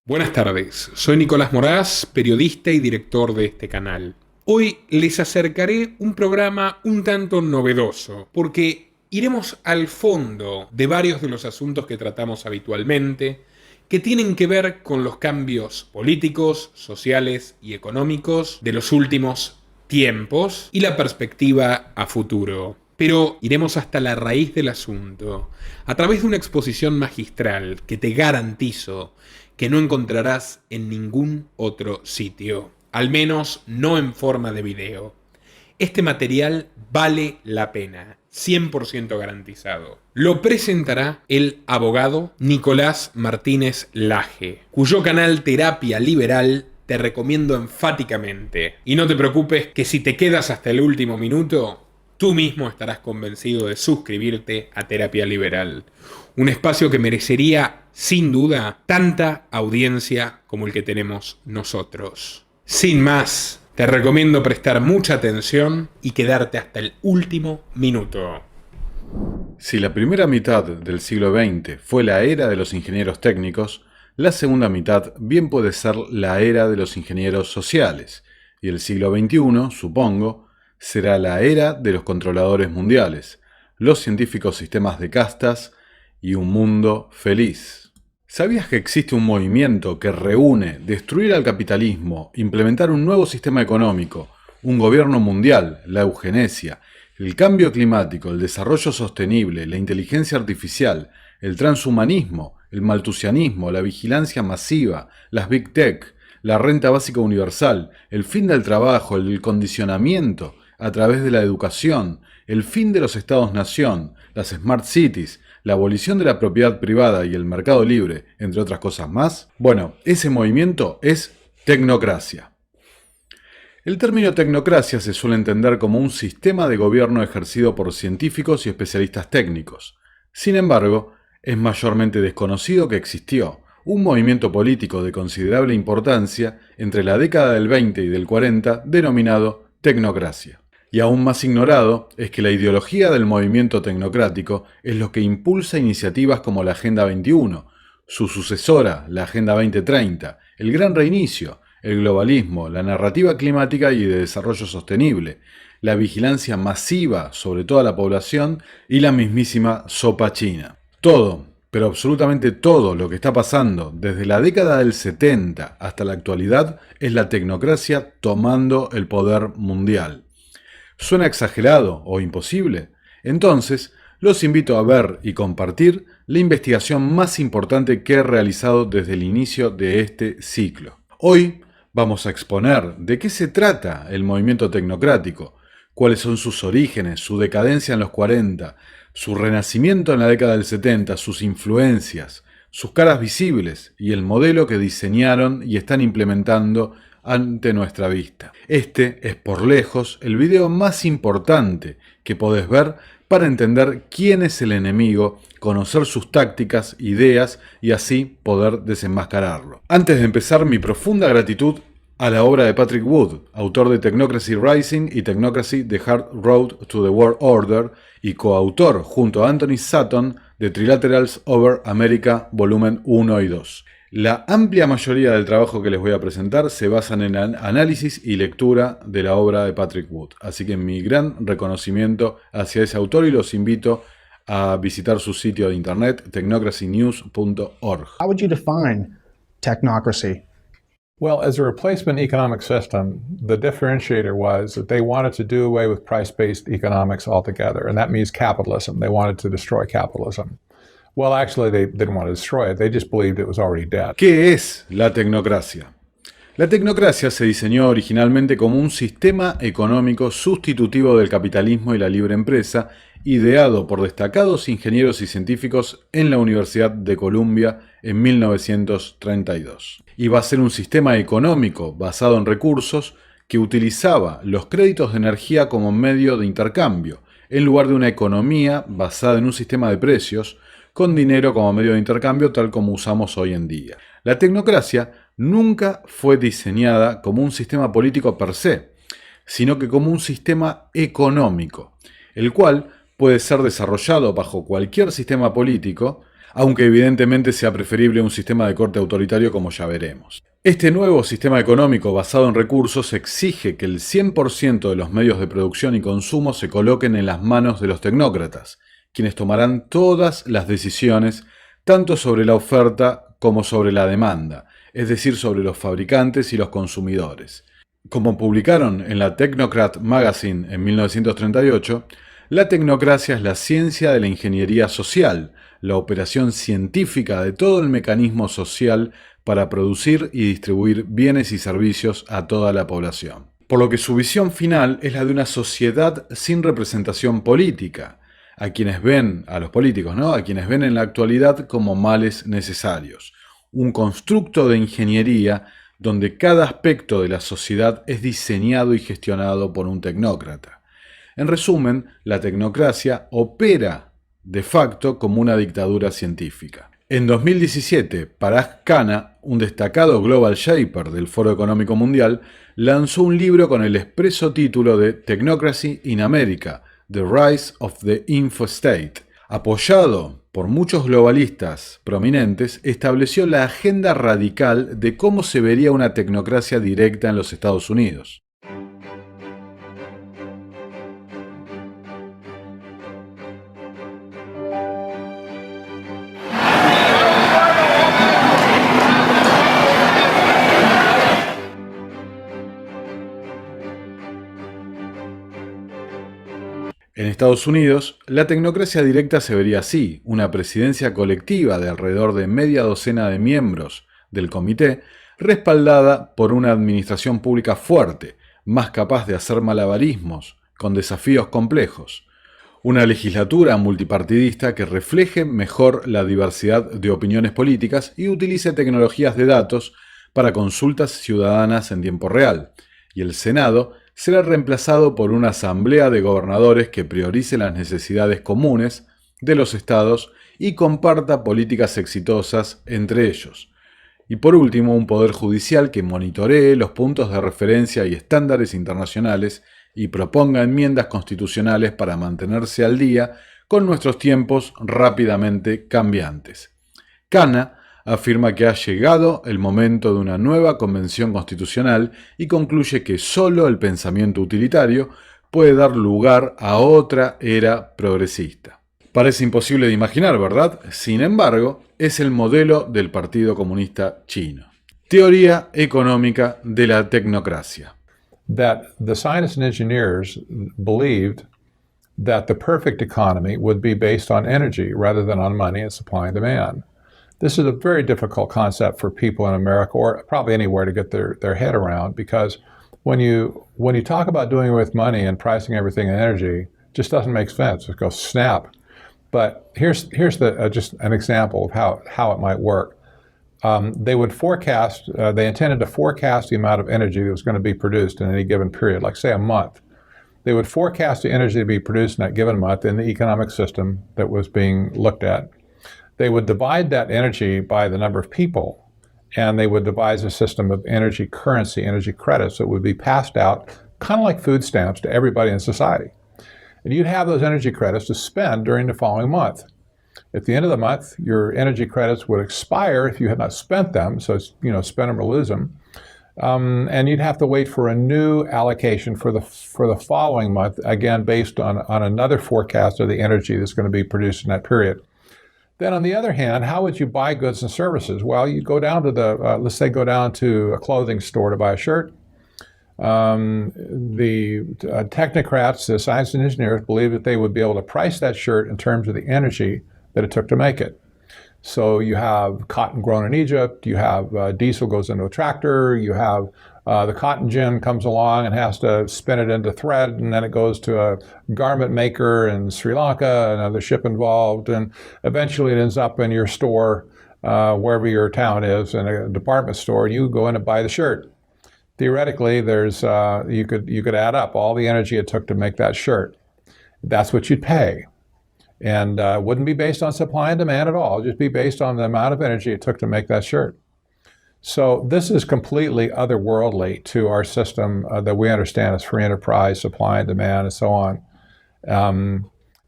Buenas tardes, soy Nicolás Moraz, periodista y director de este canal. Hoy les acercaré un programa un tanto novedoso, porque iremos al fondo de varios de los asuntos que tratamos habitualmente, que tienen que ver con los cambios políticos, sociales y económicos de los últimos tiempos y la perspectiva a futuro. Pero iremos hasta la raíz del asunto, a través de una exposición magistral que te garantizo que no encontrarás en ningún otro sitio, al menos no en forma de video. Este material vale la pena, 100% garantizado. Lo presentará el abogado Nicolás Martínez Laje, cuyo canal Terapia Liberal te recomiendo enfáticamente. Y no te preocupes que si te quedas hasta el último minuto, tú mismo estarás convencido de suscribirte a Terapia Liberal. Un espacio que merecería, sin duda, tanta audiencia como el que tenemos nosotros. Sin más, te recomiendo prestar mucha atención y quedarte hasta el último minuto. Si la primera mitad del siglo XX fue la era de los ingenieros técnicos, la segunda mitad bien puede ser la era de los ingenieros sociales, y el siglo XXI, supongo, será la era de los controladores mundiales, los científicos sistemas de castas y un mundo feliz. ¿Sabías que existe un movimiento que reúne destruir al capitalismo, implementar un nuevo sistema económico, un gobierno mundial, la eugenesia, el cambio climático, el desarrollo sostenible, la inteligencia artificial, el transhumanismo, el maltusianismo, la vigilancia masiva, las big tech, la renta básica universal, el fin del trabajo, el condicionamiento a través de la educación, el fin de los estados-nación, las smart cities, la abolición de la propiedad privada y el mercado libre, entre otras cosas más? Bueno, ese movimiento es tecnocracia. El término tecnocracia se suele entender como un sistema de gobierno ejercido por científicos y especialistas técnicos. Sin embargo, es mayormente desconocido que existió un movimiento político de considerable importancia entre la década del 20 y del 40 denominado tecnocracia. Y aún más ignorado es que la ideología del movimiento tecnocrático es lo que impulsa iniciativas como la Agenda 21, su sucesora, la Agenda 2030, el Gran Reinicio, el globalismo, la narrativa climática y de desarrollo sostenible, la vigilancia masiva sobre toda la población y la mismísima sopa china. Todo, pero absolutamente todo lo que está pasando desde la década del 70 hasta la actualidad es la tecnocracia tomando el poder mundial. ¿Suena exagerado o imposible? Entonces, los invito a ver y compartir la investigación más importante que he realizado desde el inicio de este ciclo. Hoy vamos a exponer de qué se trata el movimiento tecnocrático, cuáles son sus orígenes, su decadencia en los 40, su renacimiento en la década del 70, sus influencias, sus caras visibles y el modelo que diseñaron y están implementando ante nuestra vista. Este es por lejos el video más importante que podés ver para entender quién es el enemigo, conocer sus tácticas, ideas y así poder desenmascararlo. Antes de empezar, mi profunda gratitud a la obra de Patrick Wood, autor de Technocracy Rising y Technocracy: The Hard Road to the World Order y coautor junto a Anthony Sutton de Trilaterals Over America volumen 1 y 2. La amplia mayoría del trabajo que les voy a presentar se basan en análisis y lectura de la obra de Patrick Wood. Así que mi gran reconocimiento hacia ese autor y los invito a visitar su sitio de internet technocracynews.org. How would you define technocracy? Well, as a replacement economic system, the differentiator was that they wanted to do away with price-based economics altogether, and that means capitalism. They wanted to destroy capitalism. Well, actually, they didn't want to destroy it. They just believed it was already dead. ¿Qué es la tecnocracia? La tecnocracia se diseñó originalmente como un sistema económico sustitutivo del capitalismo y la libre empresa, ideado por destacados ingenieros y científicos en la Universidad de Columbia en 1932. Iba a ser un sistema económico basado en recursos que utilizaba los créditos de energía como medio de intercambio, en lugar de una economía basada en un sistema de precios, con dinero como medio de intercambio tal como usamos hoy en día. La tecnocracia nunca fue diseñada como un sistema político per se, sino que como un sistema económico, el cual puede ser desarrollado bajo cualquier sistema político aunque evidentemente sea preferible un sistema de corte autoritario como ya veremos. Este nuevo sistema económico basado en recursos exige que el 100% de los medios de producción y consumo se coloquen en las manos de los tecnócratas, quienes tomarán todas las decisiones tanto sobre la oferta como sobre la demanda, es decir, sobre los fabricantes y los consumidores. Como publicaron en la Technocrat Magazine en 1938, la tecnocracia es la ciencia de la ingeniería social, la operación científica de todo el mecanismo social para producir y distribuir bienes y servicios a toda la población. Por lo que su visión final es la de una sociedad sin representación política, a quienes ven, a los políticos, ¿no? A quienes ven en la actualidad como males necesarios. Un constructo de ingeniería donde cada aspecto de la sociedad es diseñado y gestionado por un tecnócrata. En resumen, la tecnocracia opera de facto como una dictadura científica. En 2017, Parag Khanna, un destacado Global Shaper del Foro Económico Mundial, lanzó un libro con el expreso título de Technocracy in America, The Rise of the Info State. Apoyado por muchos globalistas prominentes, estableció la agenda radical de cómo se vería una tecnocracia directa en los Estados Unidos. En Estados Unidos, la tecnocracia directa se vería así: una presidencia colectiva de alrededor de media docena de miembros del comité, respaldada por una administración pública fuerte, más capaz de hacer malabarismos con desafíos complejos. Una legislatura multipartidista que refleje mejor la diversidad de opiniones políticas y utilice tecnologías de datos para consultas ciudadanas en tiempo real. Y el Senado será reemplazado por una asamblea de gobernadores que priorice las necesidades comunes de los estados y comparta políticas exitosas entre ellos. Y por último, un poder judicial que monitoree los puntos de referencia y estándares internacionales y proponga enmiendas constitucionales para mantenerse al día con nuestros tiempos rápidamente cambiantes. Khanna afirma que ha llegado el momento de una nueva convención constitucional y concluye que solo el pensamiento utilitario puede dar lugar a otra era progresista. Parece imposible de imaginar, ¿verdad? Sin embargo, es el modelo del Partido Comunista Chino. Teoría económica de la tecnocracia. That the scientists and engineers believed that the perfect economy would be based on energy rather than on money and supply and demand. This is a very difficult concept for people in America, or probably anywhere, to get their head around, because when you talk about doing it with money and pricing everything in energy, it just doesn't make sense. It goes snap. But here's just an example of how it might work. They would forecast. They intended to forecast the amount of energy that was going to be produced in any given period, like say a month. They would forecast the energy to be produced in that given month in the economic system that was being looked at. They would divide that energy by the number of people, and they would devise a system of energy currency, energy credits that would be passed out, kind of like food stamps, to everybody in society. And you'd have those energy credits to spend during the following month. At the end of the month, your energy credits would expire if you had not spent them, so it's, spend them or lose them. And you'd have to wait for a new allocation for the following month, again based on another forecast of the energy that's going to be produced in that period. Then on the other hand, how would you buy goods and services? Well, you go down to let's say go down to a clothing store to buy a shirt. The technocrats, the science and engineers, believe that they would be able to price that shirt in terms of the energy that it took to make it. So you have cotton grown in Egypt, you have diesel goes into a tractor, you have the cotton gin comes along and has to spin it into thread, and then it goes to a garment maker in Sri Lanka, another ship involved, and eventually it ends up in your store, wherever your town is, in a department store, and you go in and buy the shirt. Theoretically, there's you could add up all the energy it took to make that shirt. That's what you'd pay. And wouldn't be based on supply and demand at all, just be based on the amount of energy it took to make that shirt. So this is completely otherworldly to our system that we understand as free enterprise, supply and demand, and so on.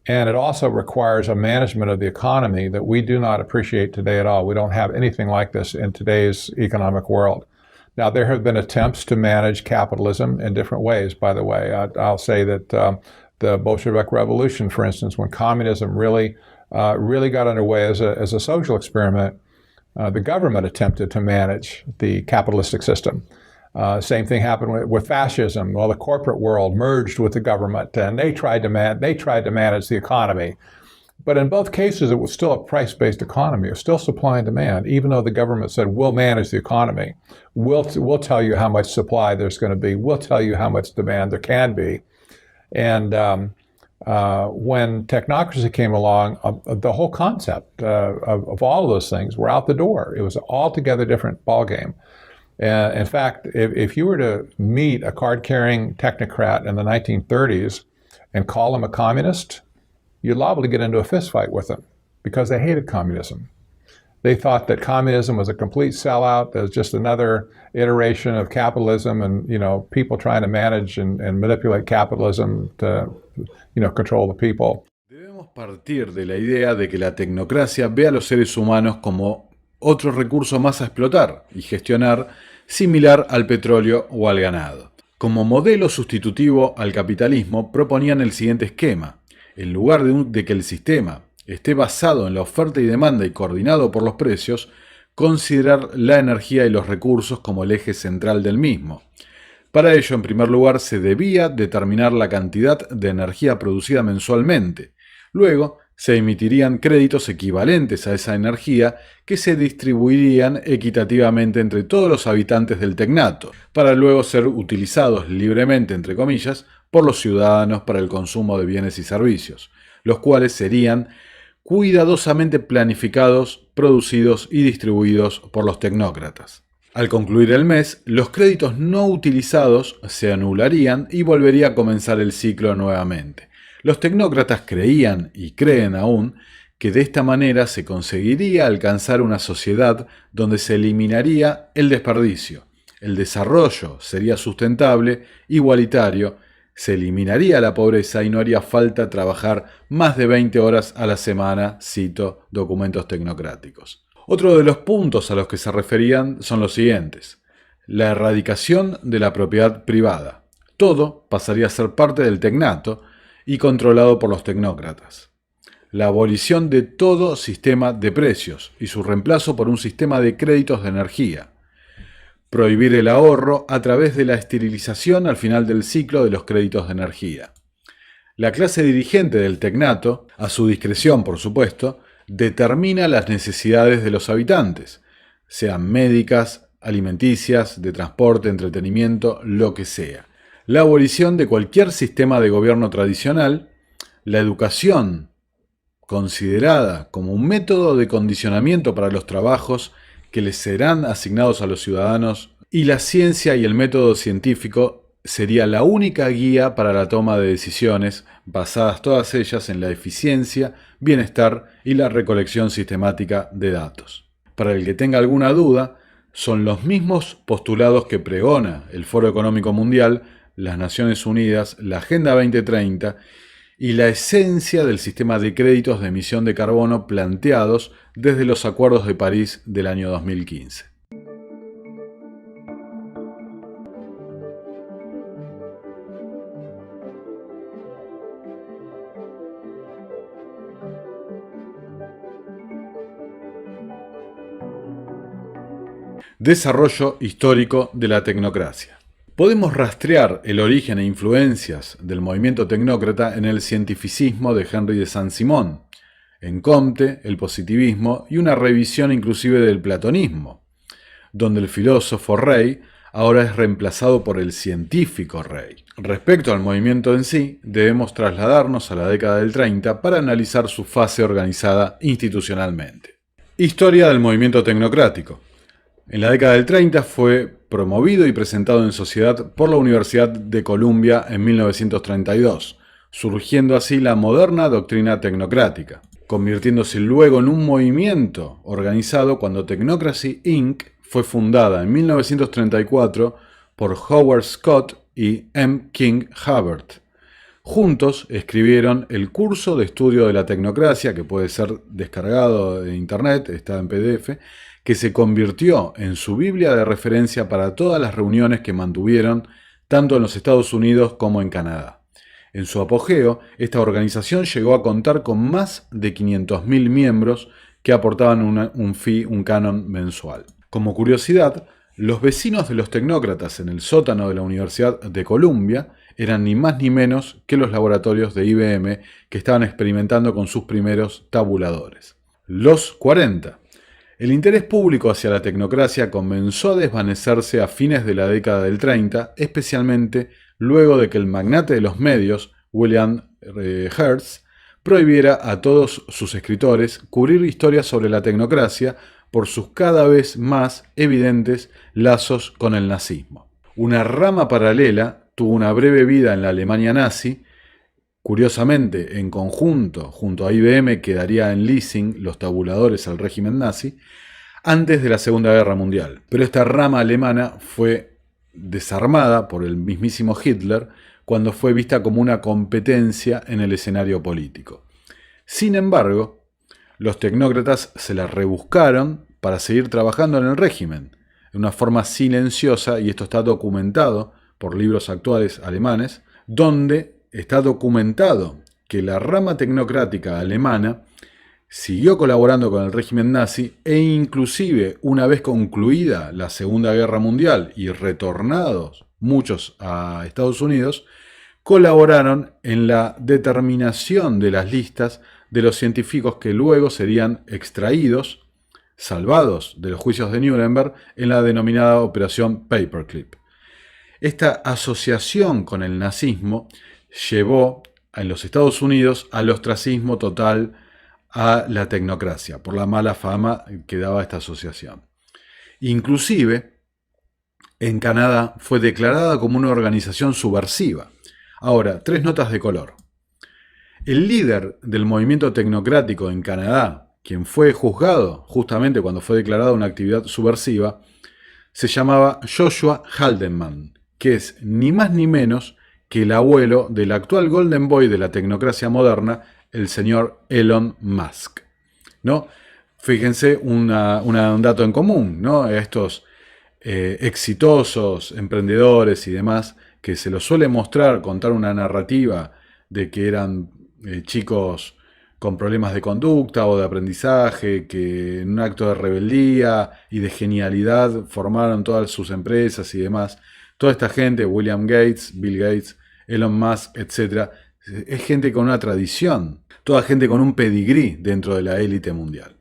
And it also requires a management of the economy that we do not appreciate today at all. We don't have anything like this in today's economic world. Now, there have been attempts to manage capitalism in different ways, by the way. I'll say that the Bolshevik Revolution, for instance, when communism really got underway as a social experiment, the government attempted to manage the capitalistic system. Same thing happened with fascism. Well, the corporate world merged with the government, and they tried to manage the economy. But in both cases, it was still a price-based economy. It was still supply and demand, even though the government said, we'll manage the economy. We'll tell you how much supply there's going to be. We'll tell you how much demand there can be. And when technocracy came along, the whole concept of all of those things were out the door. It was an altogether different ballgame. In fact, if you were to meet a card-carrying technocrat in the 1930s and call him a communist, you're liable to get into a fist fight with them because they hated communism. They thought that communism was a complete sellout. It was just another iteration of capitalism and, people trying to manage and manipulate capitalism to, control the people. Debemos partir de la idea de que la tecnocracia ve a los seres humanos como otro recurso más a explotar y gestionar, similar al petróleo o al ganado. Como modelo sustitutivo al capitalismo proponían el siguiente esquema. En lugar de que el sistema esté basado en la oferta y demanda y coordinado por los precios, considerar la energía y los recursos como el eje central del mismo. Para ello, en primer lugar, se debía determinar la cantidad de energía producida mensualmente. Luego, se emitirían créditos equivalentes a esa energía que se distribuirían equitativamente entre todos los habitantes del tecnato, para luego ser utilizados libremente, entre comillas, por los ciudadanos para el consumo de bienes y servicios, los cuales serían cuidadosamente planificados, producidos y distribuidos por los tecnócratas. Al concluir el mes, los créditos no utilizados se anularían y volvería a comenzar el ciclo nuevamente. Los tecnócratas creían y creen aún que de esta manera se conseguiría alcanzar una sociedad donde se eliminaría el desperdicio, el desarrollo sería sustentable, igualitario, se eliminaría la pobreza y no haría falta trabajar más de 20 horas a la semana, cito documentos tecnocráticos. Otro de los puntos a los que se referían son los siguientes. La erradicación de la propiedad privada. Todo pasaría a ser parte del tecnato y controlado por los tecnócratas. La abolición de todo sistema de precios y su reemplazo por un sistema de créditos de energía. Prohibir el ahorro a través de la esterilización al final del ciclo de los créditos de energía. La clase dirigente del tecnato, a su discreción por supuesto, determina las necesidades de los habitantes, sean médicas, alimenticias, de transporte, entretenimiento, lo que sea. La abolición de cualquier sistema de gobierno tradicional, la educación considerada como un método de condicionamiento para los trabajos que les serán asignados a los ciudadanos, y la ciencia y el método científico sería la única guía para la toma de decisiones, basadas todas ellas en la eficiencia, bienestar y la recolección sistemática de datos. Para el que tenga alguna duda, son los mismos postulados que pregona el Foro Económico Mundial, las Naciones Unidas, la Agenda 2030 y la esencia del sistema de créditos de emisión de carbono planteados desde los Acuerdos de París del año 2015. Desarrollo histórico de la tecnocracia. Podemos rastrear el origen e influencias del movimiento tecnócrata en el cientificismo de Henry de Saint-Simon, en Comte, el positivismo y una revisión inclusive del platonismo, donde el filósofo rey ahora es reemplazado por el científico rey. Respecto al movimiento en sí, debemos trasladarnos a la década del 30 para analizar su fase organizada institucionalmente. Historia del movimiento tecnocrático. En la década del 30 fue promovido y presentado en sociedad por la Universidad de Columbia en 1932, surgiendo así la moderna doctrina tecnocrática, convirtiéndose luego en un movimiento organizado cuando Technocracy Inc. fue fundada en 1934 por Howard Scott y M. King Hubbard, Juntos escribieron el curso de estudio de la tecnocracia, que puede ser descargado de internet, está en PDF, que se convirtió en su Biblia de referencia para todas las reuniones que mantuvieron tanto en los Estados Unidos como en Canadá. En su apogeo, esta organización llegó a contar con más de 500.000 miembros que aportaban un canon mensual. Como curiosidad, los vecinos de los tecnócratas en el sótano de la Universidad de Columbia eran ni más ni menos que los laboratorios de IBM que estaban experimentando con sus primeros tabuladores. Los 40. El interés público hacia la tecnocracia comenzó a desvanecerse a fines de la década del 30, especialmente luego de que el magnate de los medios, William Hearst, prohibiera a todos sus escritores cubrir historias sobre la tecnocracia por sus cada vez más evidentes lazos con el nazismo. Una rama paralela tuvo una breve vida en la Alemania nazi. Curiosamente, en conjunto, junto a IBM, quedaría en leasing los tabuladores al régimen nazi antes de la Segunda Guerra Mundial. Pero esta rama alemana fue desarmada por el mismísimo Hitler cuando fue vista como una competencia en el escenario político. Sin embargo, los tecnócratas se la rebuscaron para seguir trabajando en el régimen, de una forma silenciosa, y esto está documentado por libros actuales alemanes, donde está documentado que la rama tecnocrática alemana siguió colaborando con el régimen nazi e inclusive una vez concluida la Segunda Guerra Mundial y retornados muchos a Estados Unidos, colaboraron en la determinación de las listas de los científicos que luego serían extraídos, salvados de los juicios de Nuremberg en la denominada Operación Paperclip. Esta asociación con el nazismo llevó en los Estados Unidos al ostracismo total a la tecnocracia, por la mala fama que daba esta asociación. Inclusive, en Canadá fue declarada como una organización subversiva. Ahora, 3 notas de color. El líder del movimiento tecnocrático en Canadá, quien fue juzgado justamente cuando fue declarada una actividad subversiva, se llamaba Joshua Haldeman, que es ni más ni menos que el abuelo del actual Golden Boy de la tecnocracia moderna, el señor Elon Musk, ¿no? Fíjense un dato en común, ¿no? Estos exitosos emprendedores y demás, que se los suele mostrar, contar una narrativa de que eran chicos con problemas de conducta o de aprendizaje, que en un acto de rebeldía y de genialidad formaron todas sus empresas y demás. Toda esta gente, William Gates, Bill Gates, Elon Musk, etc., es gente con una tradición, toda gente con un pedigrí dentro de la élite mundial.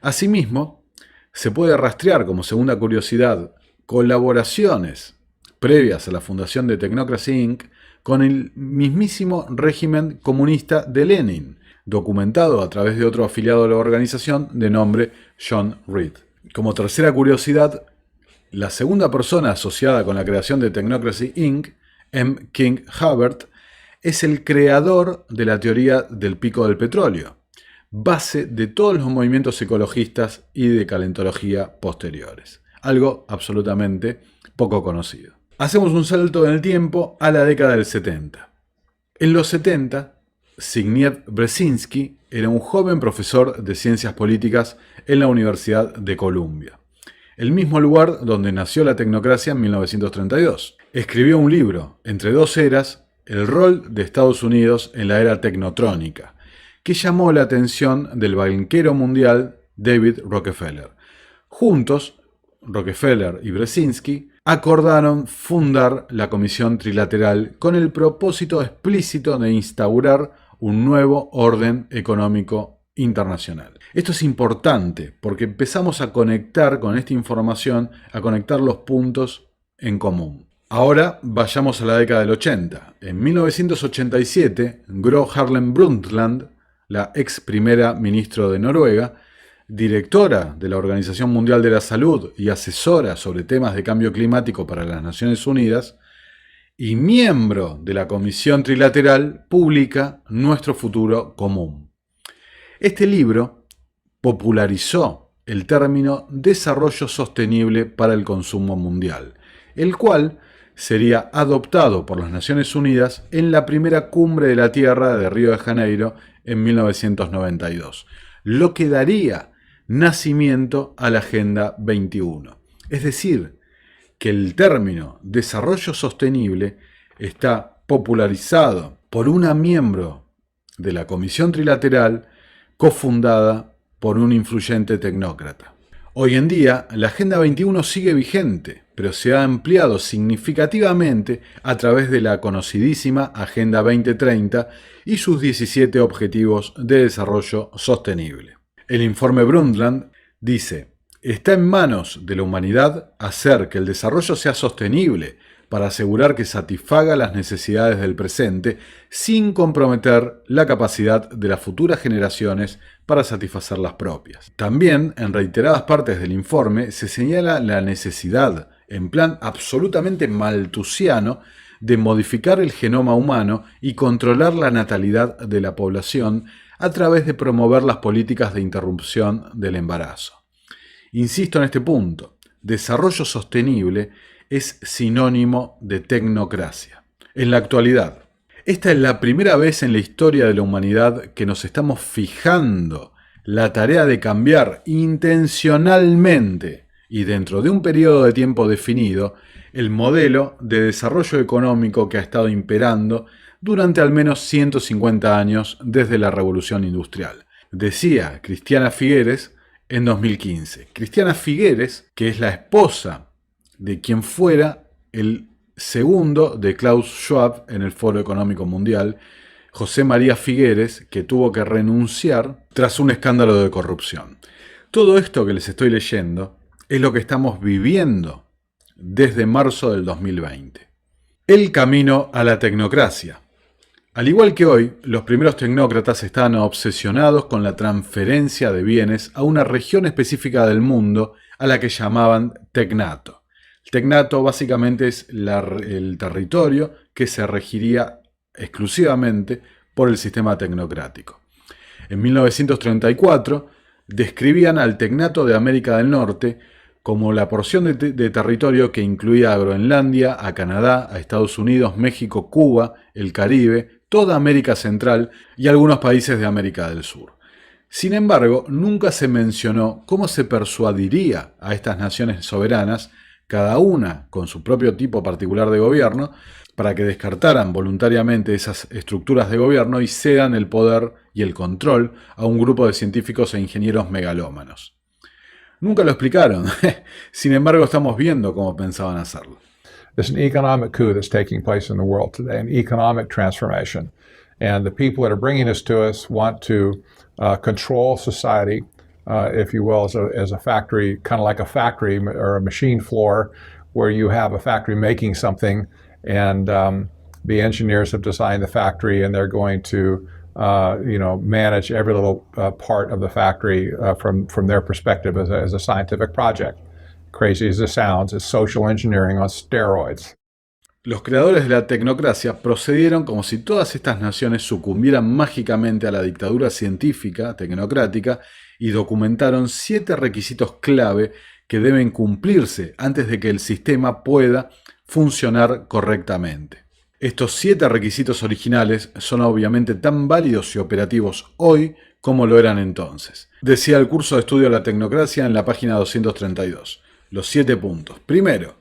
Asimismo, se puede rastrear como segunda curiosidad colaboraciones previas a la fundación de Technocracy Inc. con el mismísimo régimen comunista de Lenin, documentado a través de otro afiliado de la organización de nombre John Reed. Como tercera curiosidad, la segunda persona asociada con la creación de Technocracy Inc., M. King Hubbert, es el creador de la teoría del pico del petróleo, base de todos los movimientos ecologistas y de calentología posteriores. Algo absolutamente poco conocido. Hacemos un salto en el tiempo a la década del 70. En los 70, Zbigniew Brzezinski era un joven profesor de ciencias políticas en la Universidad de Columbia, el mismo lugar donde nació la tecnocracia en 1932. Escribió un libro, Entre dos eras, el rol de Estados Unidos en la era tecnotrónica, que llamó la atención del banquero mundial David Rockefeller. Juntos, Rockefeller y Brzezinski acordaron fundar la Comisión Trilateral con el propósito explícito de instaurar un nuevo orden económico internacional. Esto es importante porque empezamos a conectar con esta información, a conectar los puntos en común. Ahora vayamos a la década del 80. En 1987, Gro Harlem Brundtland, la ex primera ministra de Noruega, directora de la Organización Mundial de la Salud y asesora sobre temas de cambio climático para las Naciones Unidas, y miembro de la Comisión Trilateral, publica Nuestro Futuro Común. Este libro popularizó el término desarrollo sostenible para el consumo mundial, el cual sería adoptado por las Naciones Unidas en la primera cumbre de la Tierra de Río de Janeiro en 1992, lo que daría nacimiento a la Agenda 21. Es decir, que el término desarrollo sostenible está popularizado por una miembro de la Comisión Trilateral cofundada por un influyente tecnócrata. Hoy en día, la Agenda 21 sigue vigente, pero se ha ampliado significativamente a través de la conocidísima Agenda 2030 y sus 17 Objetivos de Desarrollo Sostenible. El informe Brundtland dice: está en manos de la humanidad hacer que el desarrollo sea sostenible para asegurar que satisfaga las necesidades del presente sin comprometer la capacidad de las futuras generaciones para satisfacer las propias. También, en reiteradas partes del informe, se señala la necesidad, en plan absolutamente malthusiano, de modificar el genoma humano y controlar la natalidad de la población a través de promover las políticas de interrupción del embarazo. Insisto en este punto, desarrollo sostenible es sinónimo de tecnocracia. En la actualidad, esta es la primera vez en la historia de la humanidad que nos estamos fijando la tarea de cambiar intencionalmente y dentro de un periodo de tiempo definido el modelo de desarrollo económico que ha estado imperando durante al menos 150 años desde la Revolución Industrial. Decía Christiana Figueres en 2015. Christiana Figueres, que es la esposa de quien fuera el segundo de Klaus Schwab en el Foro Económico Mundial, José María Figueres, que tuvo que renunciar tras un escándalo de corrupción. Todo esto que les estoy leyendo es lo que estamos viviendo desde marzo del 2020. El camino a la tecnocracia. Al igual que hoy, los primeros tecnócratas estaban obsesionados con la transferencia de bienes a una región específica del mundo a la que llamaban tecnato. El tecnato básicamente es el territorio que se regiría exclusivamente por el sistema tecnocrático. En 1934 describían al tecnato de América del Norte como la porción de territorio que incluía a Groenlandia, a Canadá, a Estados Unidos, México, Cuba, el Caribe, toda América Central y algunos países de América del Sur. Sin embargo, nunca se mencionó cómo se persuadiría a estas naciones soberanas, cada una con su propio tipo particular de gobierno, para que descartaran voluntariamente esas estructuras de gobierno y cedan el poder y el control a un grupo de científicos e ingenieros megalómanos. Nunca lo explicaron. Sin embargo, estamos viendo cómo pensaban hacerlo. There's an economic coup that's taking place in the world today, an economic transformation. And the people that are bringing this to us want to control society, if you will, as a factory, kind of like a factory or a machine floor where you have a factory making something and the engineers have designed the factory and they're going to manage every little part of the factory from their perspective as a scientific project. Crazy as it sounds, it's social engineering on steroids. Los creadores de la tecnocracia procedieron como si todas estas naciones sucumbieran mágicamente a la dictadura científica, tecnocrática, y documentaron 7 requisitos clave que deben cumplirse antes de que el sistema pueda funcionar correctamente. Estos 7 requisitos originales son obviamente tan válidos y operativos hoy como lo eran entonces. Decía el curso de estudio de la tecnocracia en la página 232. Los 7 puntos. Primero,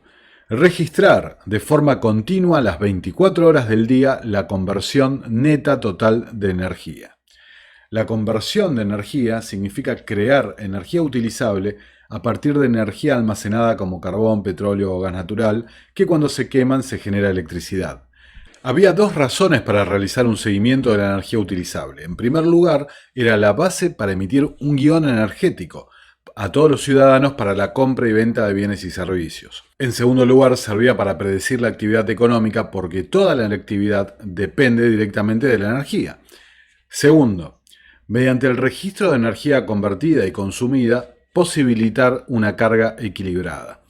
registrar de forma continua las 24 horas del día la conversión neta total de energía. La conversión de energía significa crear energía utilizable a partir de energía almacenada como carbón, petróleo o gas natural, que cuando se queman se genera electricidad. Había 2 razones para realizar un seguimiento de la energía utilizable. En primer lugar, era la base para emitir un guión energético a todos los ciudadanos para la compra y venta de bienes y servicios. En segundo lugar, servía para predecir la actividad económica porque toda la actividad depende directamente de la energía. Segundo, mediante el registro de energía convertida y consumida, posibilitar una carga equilibrada.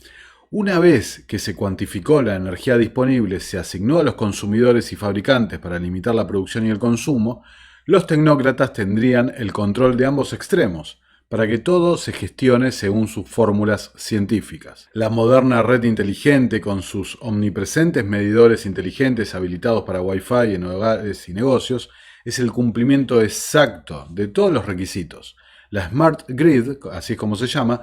Una vez que se cuantificó la energía disponible, se asignó a los consumidores y fabricantes para limitar la producción y el consumo, los tecnócratas tendrían el control de ambos extremos, para que todo se gestione según sus fórmulas científicas. La moderna red inteligente, con sus omnipresentes medidores inteligentes habilitados para Wi-Fi en hogares y negocios, es el cumplimiento exacto de todos los requisitos. La Smart Grid, así es como se llama,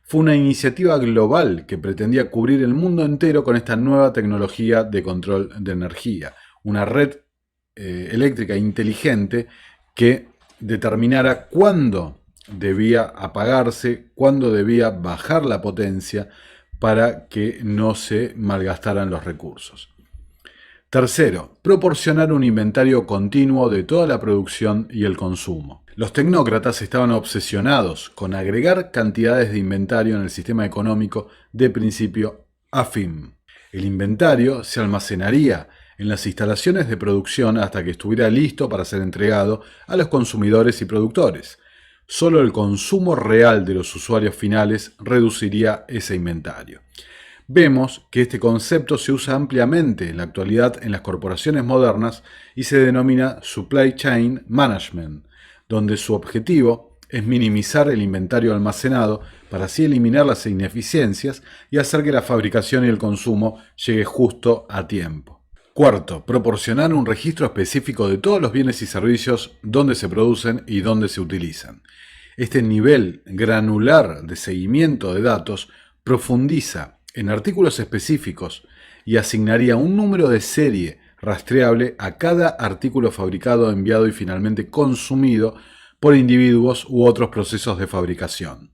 fue una iniciativa global que pretendía cubrir el mundo entero con esta nueva tecnología de control de energía. Una red eléctrica inteligente que determinara cuándo debía apagarse, cuándo debía bajar la potencia para que no se malgastaran los recursos. Tercero, proporcionar un inventario continuo de toda la producción y el consumo. Los tecnócratas estaban obsesionados con agregar cantidades de inventario en el sistema económico de principio a fin. El inventario se almacenaría en las instalaciones de producción hasta que estuviera listo para ser entregado a los consumidores y productores. Solo el consumo real de los usuarios finales reduciría ese inventario. Vemos que este concepto se usa ampliamente en la actualidad en las corporaciones modernas y se denomina Supply Chain Management, donde su objetivo es minimizar el inventario almacenado para así eliminar las ineficiencias y hacer que la fabricación y el consumo llegue justo a tiempo. Cuarto, proporcionar un registro específico de todos los bienes y servicios, dónde se producen y dónde se utilizan. Este nivel granular de seguimiento de datos profundiza en artículos específicos y asignaría un número de serie rastreable a cada artículo fabricado, enviado y finalmente consumido por individuos u otros procesos de fabricación.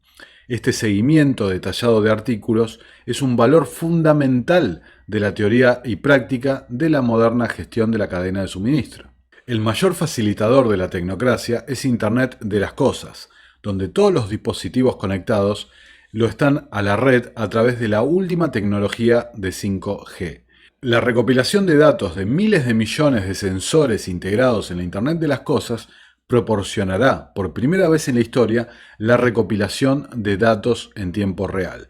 Este seguimiento detallado de artículos es un valor fundamental de la teoría y práctica de la moderna gestión de la cadena de suministro. El mayor facilitador de la tecnocracia es Internet de las cosas, donde todos los dispositivos conectados lo están a la red a través de la última tecnología de 5G. La recopilación de datos de miles de millones de sensores integrados en la Internet de las cosas proporcionará por primera vez en la historia la recopilación de datos en tiempo real.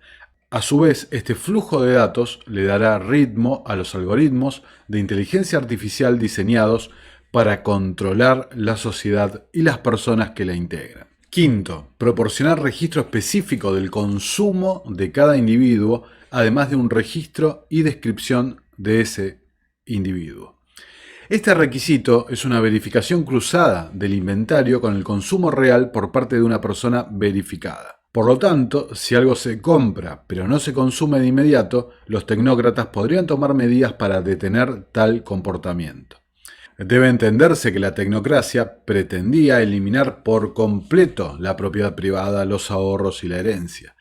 A su vez, este flujo de datos le dará ritmo a los algoritmos de inteligencia artificial diseñados para controlar la sociedad y las personas que la integran. Quinto, proporcionar registro específico del consumo de cada individuo, además de un registro y descripción de ese individuo. Este requisito es una verificación cruzada del inventario con el consumo real por parte de una persona verificada. Por lo tanto, si algo se compra pero no se consume de inmediato, los tecnócratas podrían tomar medidas para detener tal comportamiento. Debe entenderse que la tecnocracia pretendía eliminar por completo la propiedad privada, los ahorros y la herencia.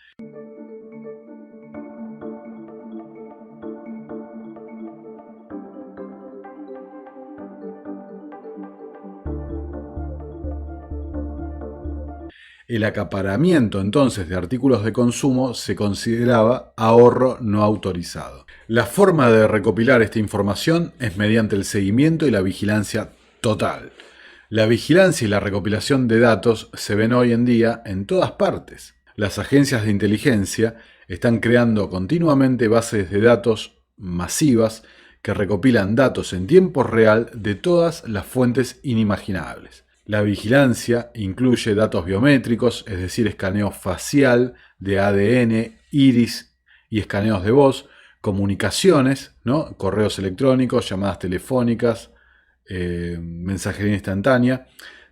El acaparamiento entonces de artículos de consumo se consideraba ahorro no autorizado. La forma de recopilar esta información es mediante el seguimiento y la vigilancia total. La vigilancia y la recopilación de datos se ven hoy en día en todas partes. Las agencias de inteligencia están creando continuamente bases de datos masivas que recopilan datos en tiempo real de todas las fuentes inimaginables. La vigilancia incluye datos biométricos, es decir, escaneo facial, de ADN, iris y escaneos de voz, comunicaciones, ¿no? Correos electrónicos, llamadas telefónicas, mensajería instantánea,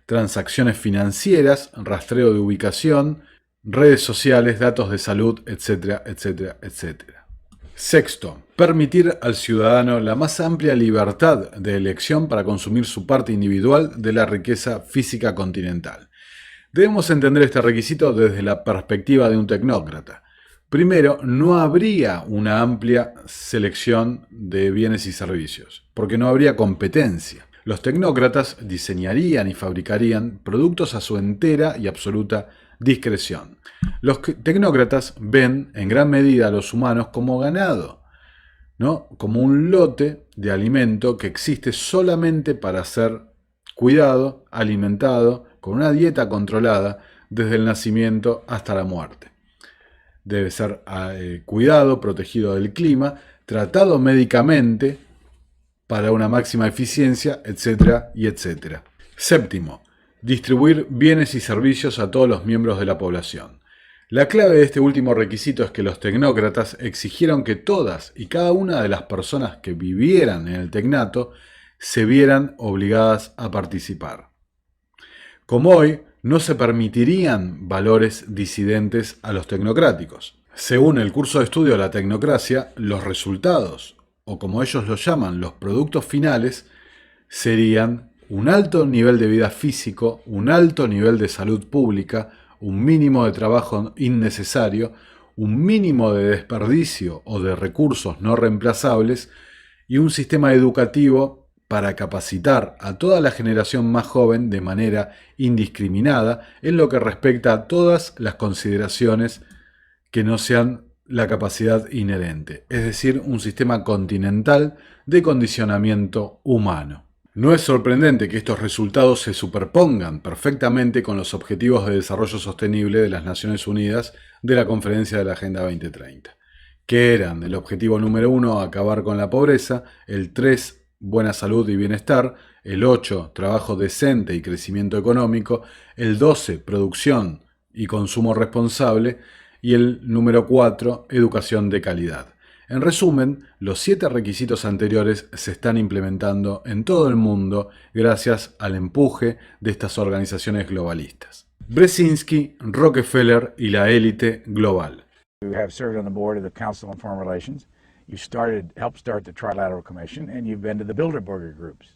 transacciones financieras, rastreo de ubicación, redes sociales, datos de salud, etcétera, etcétera, etcétera. Sexto, permitir al ciudadano la más amplia libertad de elección para consumir su parte individual de la riqueza física continental. Debemos entender este requisito desde la perspectiva de un tecnócrata. Primero, no habría una amplia selección de bienes y servicios, porque no habría competencia. Los tecnócratas diseñarían y fabricarían productos a su entera y absoluta discreción. Los tecnócratas ven en gran medida a los humanos como ganado, ¿no? Como un lote de alimento que existe solamente para ser cuidado, alimentado, con una dieta controlada desde el nacimiento hasta la muerte. Debe ser cuidado, protegido del clima, tratado médicamente para una máxima eficiencia, etcétera y etcétera. Séptimo, distribuir bienes y servicios a todos los miembros de la población. La clave de este último requisito es que los tecnócratas exigieron que todas y cada una de las personas que vivieran en el tecnato se vieran obligadas a participar. Como hoy, no se permitirían valores disidentes a los tecnocráticos. Según el curso de estudio de la tecnocracia, los resultados, o como ellos lo llaman, los productos finales, serían un alto nivel de vida físico, un alto nivel de salud pública, un mínimo de trabajo innecesario, un mínimo de desperdicio o de recursos no reemplazables y un sistema educativo para capacitar a toda la generación más joven de manera indiscriminada en lo que respecta a todas las consideraciones que no sean la capacidad inherente, es decir, un sistema continental de condicionamiento humano. No es sorprendente que estos resultados se superpongan perfectamente con los Objetivos de Desarrollo Sostenible de las Naciones Unidas de la Conferencia de la Agenda 2030, que eran el objetivo número 1, acabar con la pobreza, el 3, buena salud y bienestar, el 8, trabajo decente y crecimiento económico, el 12, producción y consumo responsable, y el número 4, educación de calidad. En resumen, los 7 requisitos anteriores se están implementando en todo el mundo gracias al empuje de estas organizaciones globalistas. Brzezinski, Rockefeller y la élite global. You have served on the board of the Council on Foreign Relations. You helped start the Trilateral Commission, and you've been to the Bilderberger groups.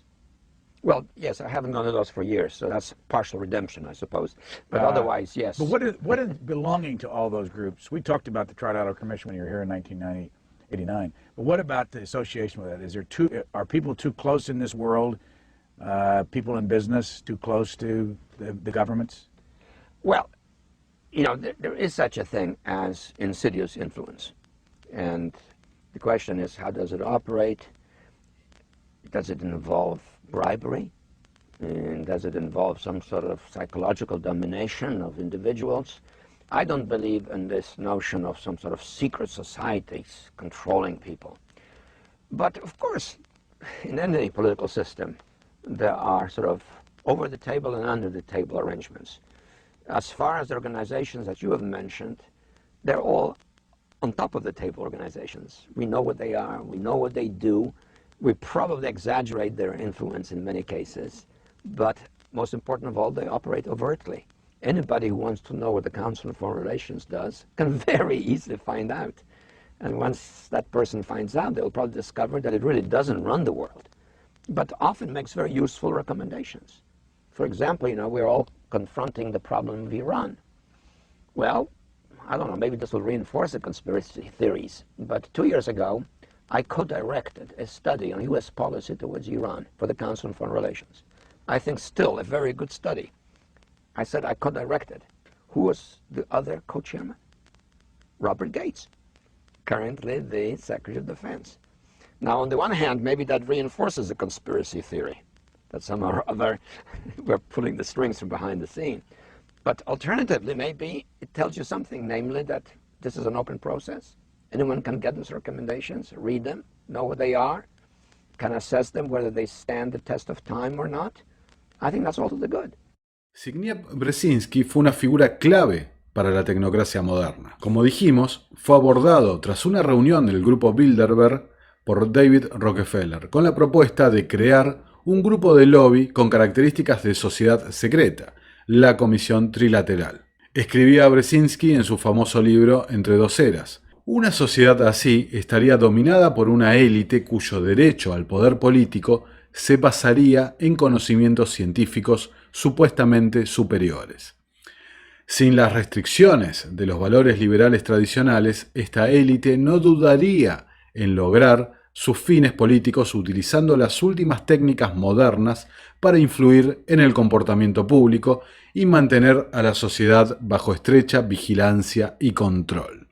Well, yes, I haven't gone to those for years, so that's partial redemption, I suppose. But otherwise, yes. But what is belonging to all those groups? We talked about the Trilateral Commission when you were here in 1989. But what about the association with that? Are people too close in this world? People in business too close to the governments? Well, you know, there is such a thing as insidious influence. And the question is, how does it operate? Does it involve bribery? And does it involve some sort of psychological domination of individuals? I don't believe in this notion of some sort of secret societies controlling people. But of course, in any political system, there are sort of over the table and under the table arrangements. As far as the organizations that you have mentioned, they're all on top of the table organizations. We know what they are, we know what they do. We probably exaggerate their influence in many cases, but most important of all, they operate overtly. Anybody who wants to know what the Council on Foreign Relations does can very easily find out. And once that person finds out, they'll probably discover that it really doesn't run the world, but often makes very useful recommendations. For example, you know, we're all confronting the problem of Iran. Well, I don't know, maybe this will reinforce the conspiracy theories, but 2 years ago, I co-directed a study on U.S. policy towards Iran for the Council on Foreign Relations. I think still a very good study. I said I co-directed. Who was the other co-chairman? Robert Gates, currently the Secretary of Defense. Now, on the one hand, maybe that reinforces the conspiracy theory, that somehow or other we're pulling the strings from behind the scene. But alternatively, maybe it tells you something, namely that this is an open process. Anyone can get those recommendations, read them, know what they are, can assess them, whether they stand the test of time or not. I think that's all to the good. Zbigniew Brzezinski fue una figura clave para la tecnocracia moderna. Como dijimos, fue abordado tras una reunión del grupo Bilderberg por David Rockefeller, con la propuesta de crear un grupo de lobby con características de sociedad secreta, la Comisión Trilateral. Escribía Brzezinski en su famoso libro Entre dos eras. Una sociedad así estaría dominada por una élite cuyo derecho al poder político se basaría en conocimientos científicos supuestamente superiores. Sin las restricciones de los valores liberales tradicionales, esta élite no dudaría en lograr sus fines políticos utilizando las últimas técnicas modernas para influir en el comportamiento público y mantener a la sociedad bajo estrecha vigilancia y control.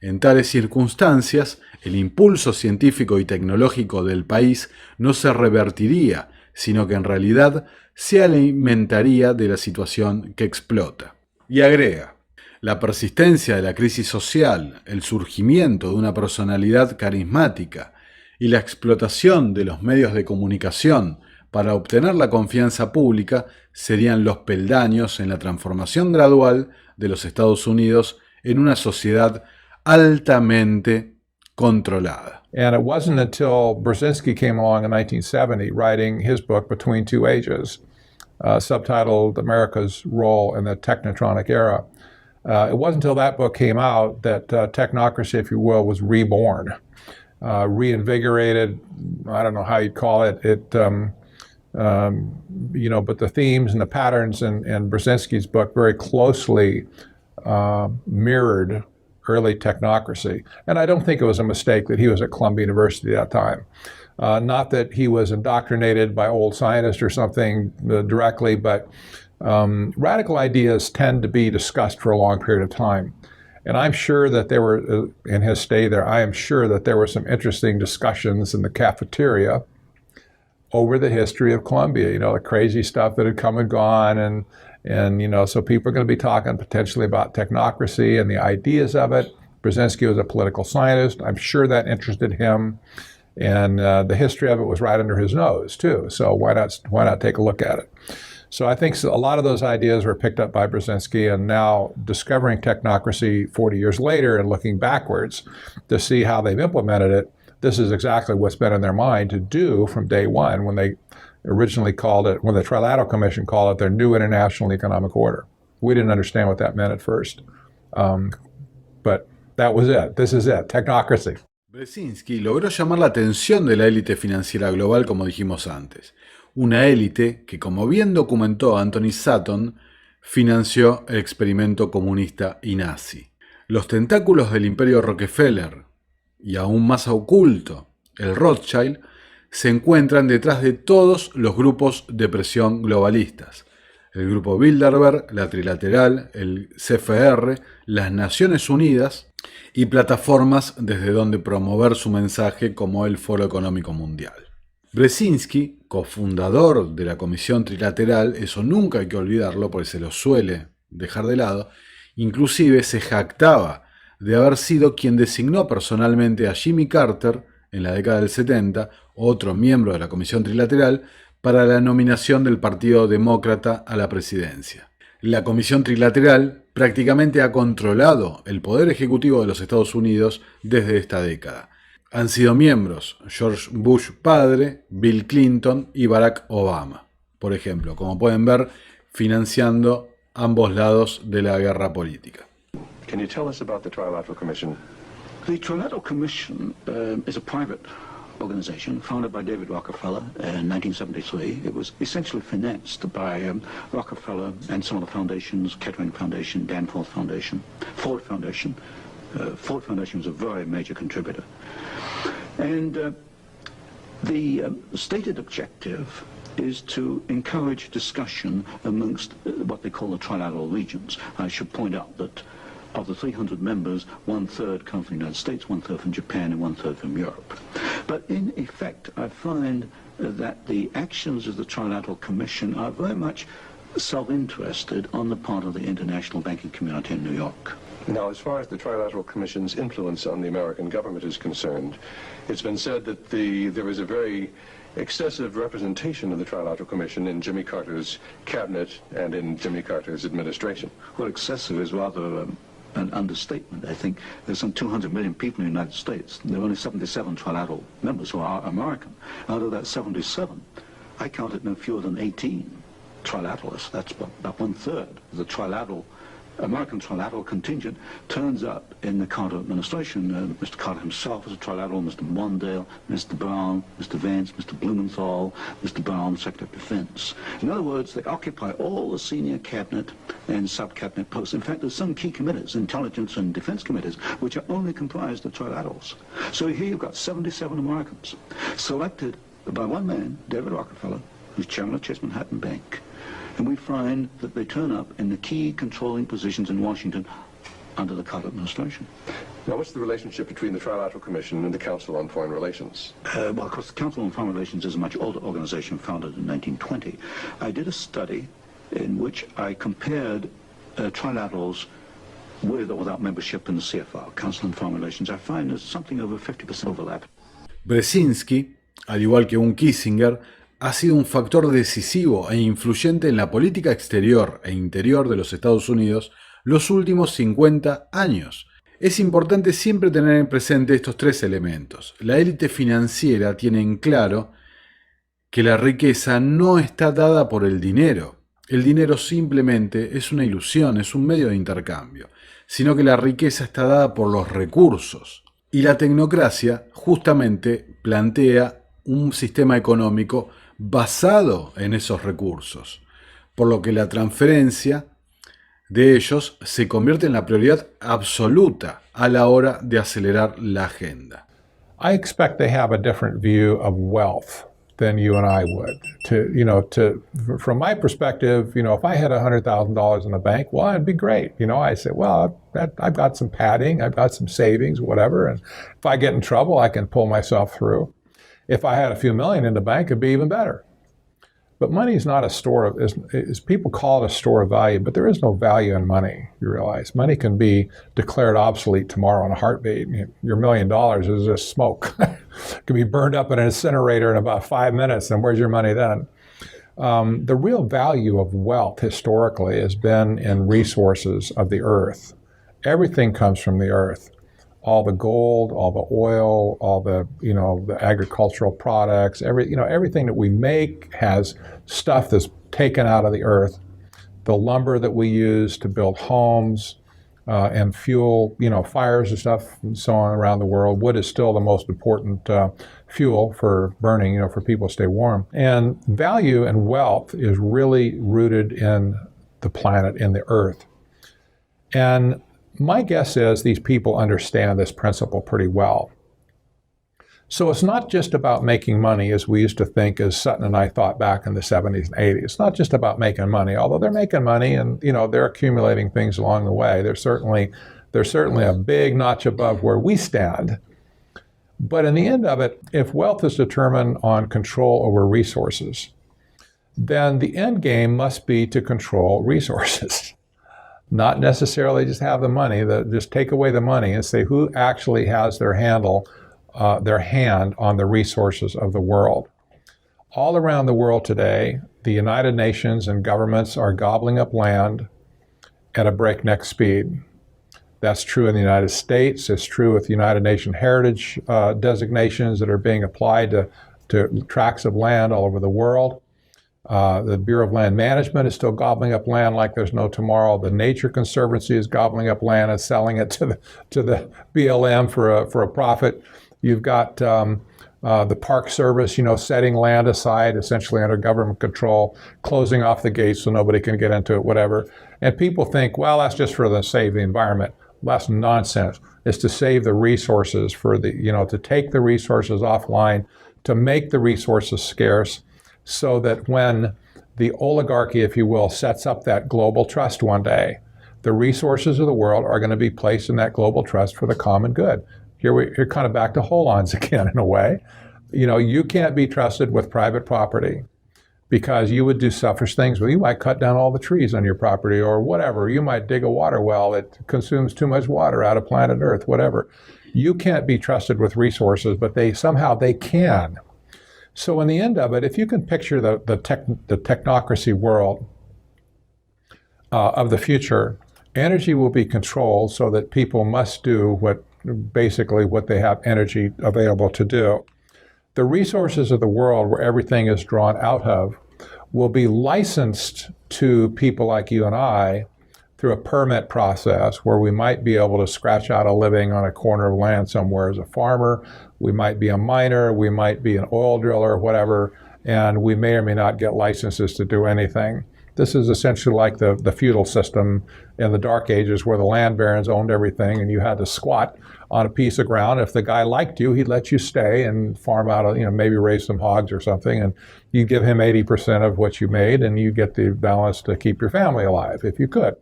En tales circunstancias, el impulso científico y tecnológico del país no se revertiría, sino que en realidad se alimentaría de la situación que explota. Y agrega, la persistencia de la crisis social, el surgimiento de una personalidad carismática y la explotación de los medios de comunicación para obtener la confianza pública serían los peldaños en la transformación gradual de los Estados Unidos en una sociedad altamente controlada. And it wasn't until Brzezinski came along in 1970 writing his book, Between Two Ages, subtitled America's Role in the Technotronic Era. It wasn't until that book came out that technocracy, if you will, was reborn, reinvigorated. I don't know how you'd call it. But the themes and the patterns in Brzezinski's book very closely mirrored early technocracy. And I don't think it was a mistake that he was at Columbia University at that time. Not that he was indoctrinated by old scientists or something directly, but radical ideas tend to be discussed for a long period of time. And I'm sure that there were, in his stay there, I am sure that there were some interesting discussions in the cafeteria over the history of Columbia, the crazy stuff that had come and gone. And so people are going to be talking potentially about technocracy and the ideas of it. Brzezinski was a political scientist. I'm sure that interested him. And the history of it was right under his nose, too. So why not take a look at it? So I think a lot of those ideas were picked up by Brzezinski, and now discovering technocracy 40 years later and looking backwards to see how they've implemented it, this is exactly what's been in their mind to do from day one when they originally called it, when the Trilateral Commission called it their new international economic order. We didn't understand what that meant at first. But that was it. This is it. Technocracy. Brzezinski logró llamar la atención de la élite financiera global, como dijimos antes. Una élite que, como bien documentó Anthony Sutton, financió el experimento comunista y nazi. Los tentáculos del imperio Rockefeller, y aún más oculto, el Rothschild, se encuentran detrás de todos los grupos de presión globalistas. El grupo Bilderberg, la Trilateral, el CFR, las Naciones Unidas y plataformas desde donde promover su mensaje como el Foro Económico Mundial. Brzezinski, cofundador de la Comisión Trilateral, eso nunca hay que olvidarlo porque se lo suele dejar de lado, inclusive se jactaba de haber sido quien designó personalmente a Jimmy Carter en la década del 70, otro miembro de la Comisión Trilateral, para la nominación del Partido Demócrata a la presidencia. La Comisión Trilateral prácticamente ha controlado el poder ejecutivo de los Estados Unidos desde esta década. Han sido miembros George Bush padre, Bill Clinton y Barack Obama, por ejemplo, como pueden ver, financiando ambos lados de la guerra política. Can you tell us about the Trilateral Commission? The Trilateral Commission is a private organization founded by David Rockefeller in 1973. It was essentially financed by Rockefeller and some of the foundations, Kettering Foundation, Danforth Foundation, Ford Foundation. Ford Foundation was a very major contributor. And the stated objective is to encourage discussion amongst what they call the trilateral regions. I should point out that of the 300 members, 1/3 come from the United States, 1/3 from Japan, and 1/3 from Europe. But in effect, I find that the actions of the Trilateral Commission are very much self-interested on the part of the international banking community in New York. Now, as far as the Trilateral Commission's influence on the American government is concerned, it's been said that there is a very excessive representation of the Trilateral Commission in Jimmy Carter's cabinet and in Jimmy Carter's administration. Well, excessive is rather an understatement. I think there's some 200 million people in the United States. There are only 77 trilateral members who are American. Out of that 77, I counted no fewer than 18 trilateralists. That's about 1/3 of the American trilateral contingent turns up in the Carter administration. Mr. Carter himself was a trilateral, Mr. Mondale, Mr. Brown, Mr. Vance, Mr. Blumenthal, Mr. Brown, Secretary of Defense. In other words, they occupy all the senior cabinet and sub-cabinet posts. In fact, there's some key committees, intelligence and defense committees, which are only comprised of trilaterals. So here you've got 77 Americans selected by one man, David Rockefeller, who's chairman of Chase Manhattan Bank. And we find that they turn up in the key controlling positions in Washington under the Carter administration. Now, what's the relationship between the Trilateral Commission and the Council on Foreign Relations? Well, of course, the Council on Foreign Relations is a much older organization founded in 1920. I did a study in which I compared trilaterals with or without membership in the CFR, Council on Foreign Relations. I find there's something over 50% overlap. Brzezinski, al igual que un Kissinger, ha sido un factor decisivo e influyente en la política exterior e interior de los Estados Unidos los últimos 50 años. Es importante siempre tener en presente estos tres elementos. La élite financiera tiene en claro que la riqueza no está dada por el dinero. El dinero simplemente es una ilusión, es un medio de intercambio, sino que la riqueza está dada por los recursos. Y la tecnocracia justamente plantea un sistema económico basado en esos recursos, por lo que la transferencia de ellos se convierte en la prioridad absoluta a la hora de acelerar la agenda. I expect they have a different view of wealth than you and I would. From my perspective, if I had $100,000 in the bank, well, it'd be great. I say, well, I've got some padding, I've got some savings, whatever, and if I get in trouble, I can pull myself through. If I had a few million in the bank, it'd be even better. But money is not a store of, as people call it a store of value, but there is no value in money, you realize. Money can be declared obsolete tomorrow in a heartbeat. Your $1 million is just smoke. It can be burned up in an incinerator in about 5 minutes, and where's your money then? The real value of wealth historically has been in resources of the earth. Everything comes from the earth. All the gold, all the oil, all the agricultural products, everything that we make has stuff that's taken out of the earth. The lumber that we use to build homes and fuel, fires and stuff and so on around the world. Wood is still the most important fuel for burning, for people to stay warm. And value and wealth is really rooted in the planet, in the earth. And my guess is these people understand this principle pretty well. So it's not just about making money as we used to think, as Sutton and I thought back in the 70s and 80s. It's not just about making money, although they're making money and they're accumulating things along the way. They're certainly a big notch above where we stand. But in the end of it, if wealth is determined on control over resources, then the end game must be to control resources. Not necessarily just have the money, just take away the money and say who actually has their hand on the resources of the world. All around the world today, the United Nations and governments are gobbling up land at a breakneck speed. That's true in the United States. It's true with United Nations heritage designations that are being applied to tracts of land all over the world. The Bureau of Land Management is still gobbling up land like there's no tomorrow. The Nature Conservancy is gobbling up land and selling it to the BLM for a profit. You've got the Park Service, setting land aside essentially under government control, closing off the gates so nobody can get into it, whatever. And people think, well, that's just for the save the environment. That's nonsense. It's to save the resources to take the resources offline, to make the resources scarce, so that when the oligarchy, if you will, sets up that global trust one day, the resources of the world are going to be placed in that global trust for the common good. You're kind of back to Holons again in a way. You can't be trusted with private property because you would do selfish things. Well, you might cut down all the trees on your property or whatever. You might dig a water well that consumes too much water out of planet Earth, whatever. You can't be trusted with resources, but they can. So in the end of it, if you can picture the technocracy world of the future, energy will be controlled so that people must do what they have energy available to do. The resources of the world where everything is drawn out of will be licensed to people like you and I through a permit process where we might be able to scratch out a living on a corner of land somewhere as a farmer. We might be a miner, we might be an oil driller, whatever, and we may or may not get licenses to do anything. This is essentially like the feudal system in the Dark Ages where the land barons owned everything and you had to squat on a piece of ground. If the guy liked you, he'd let you stay and farm out, maybe raise some hogs or something, and you give him 80% of what you made and you get the balance to keep your family alive if you could.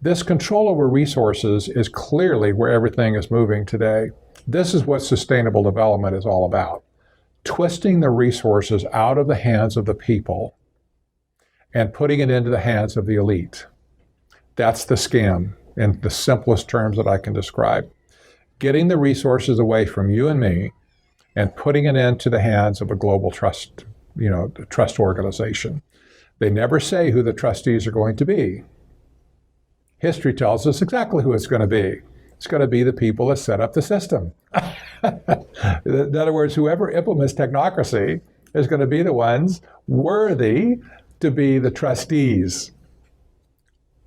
This control over resources is clearly where everything is moving today. This is what sustainable development is all about. Twisting the resources out of the hands of the people and putting it into the hands of the elite. That's the scam in the simplest terms that I can describe. Getting the resources away from you and me and putting it into the hands of a global trust organization. They never say who the trustees are going to be. History tells us exactly who it's going to be. It's going to be the people that set up the system. In other words, whoever implements technocracy is going to be the ones worthy to be the trustees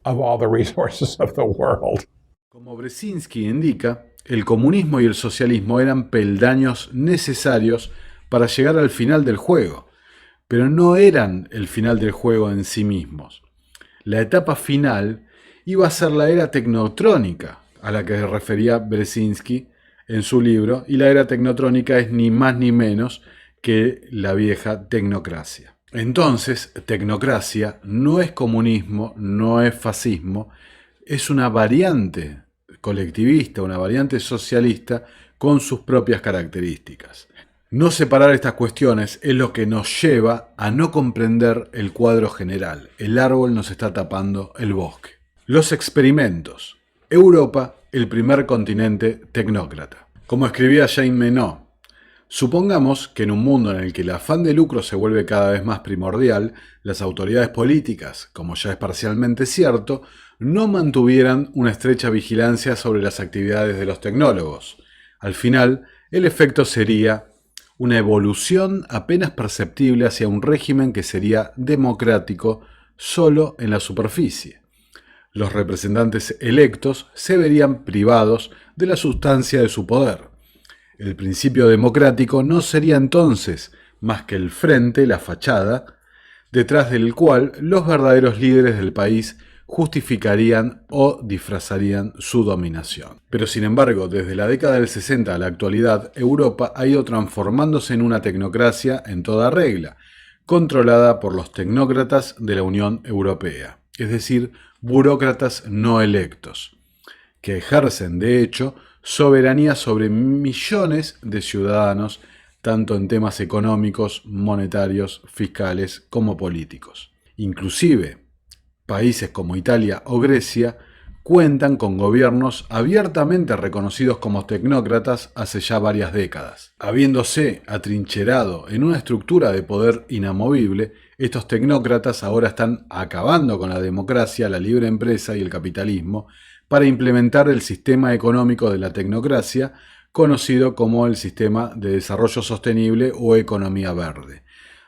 of all the resources of the world. Como Brzezinski indica, el comunismo y el socialismo eran peldaños necesarios para llegar al final del juego, pero no eran el final del juego en sí mismos. La etapa final iba a ser la era tecnotrónica, a la que se refería Brzezinski en su libro, y la era tecnotrónica es ni más ni menos que la vieja tecnocracia. Entonces, tecnocracia no es comunismo, no es fascismo, es una variante colectivista, una variante socialista con sus propias características. No separar estas cuestiones es lo que nos lleva a no comprender el cuadro general. El árbol nos está tapando el bosque. Los experimentos. Europa, el primer continente tecnócrata. Como escribía Jane Menot, supongamos que en un mundo en el que el afán de lucro se vuelve cada vez más primordial, las autoridades políticas, como ya es parcialmente cierto, no mantuvieran una estrecha vigilancia sobre las actividades de los tecnólogos. Al final, el efecto sería una evolución apenas perceptible hacia un régimen que sería democrático solo en la superficie. Los representantes electos se verían privados de la sustancia de su poder. El principio democrático no sería entonces más que el frente, la fachada, detrás del cual los verdaderos líderes del país justificarían o disfrazarían su dominación. Pero sin embargo, desde la década del 60 a la actualidad, Europa ha ido transformándose en una tecnocracia en toda regla, controlada por los tecnócratas de la Unión Europea, es decir, burócratas no electos, que ejercen, de hecho, soberanía sobre millones de ciudadanos, tanto en temas económicos, monetarios, fiscales como políticos. Inclusive, países como Italia o Grecia cuentan con gobiernos abiertamente reconocidos como tecnócratas hace ya varias décadas. Habiéndose atrincherado en una estructura de poder inamovible, estos tecnócratas ahora están acabando con la democracia, la libre empresa y el capitalismo para implementar el sistema económico de la tecnocracia, conocido como el Sistema de Desarrollo Sostenible o Economía Verde,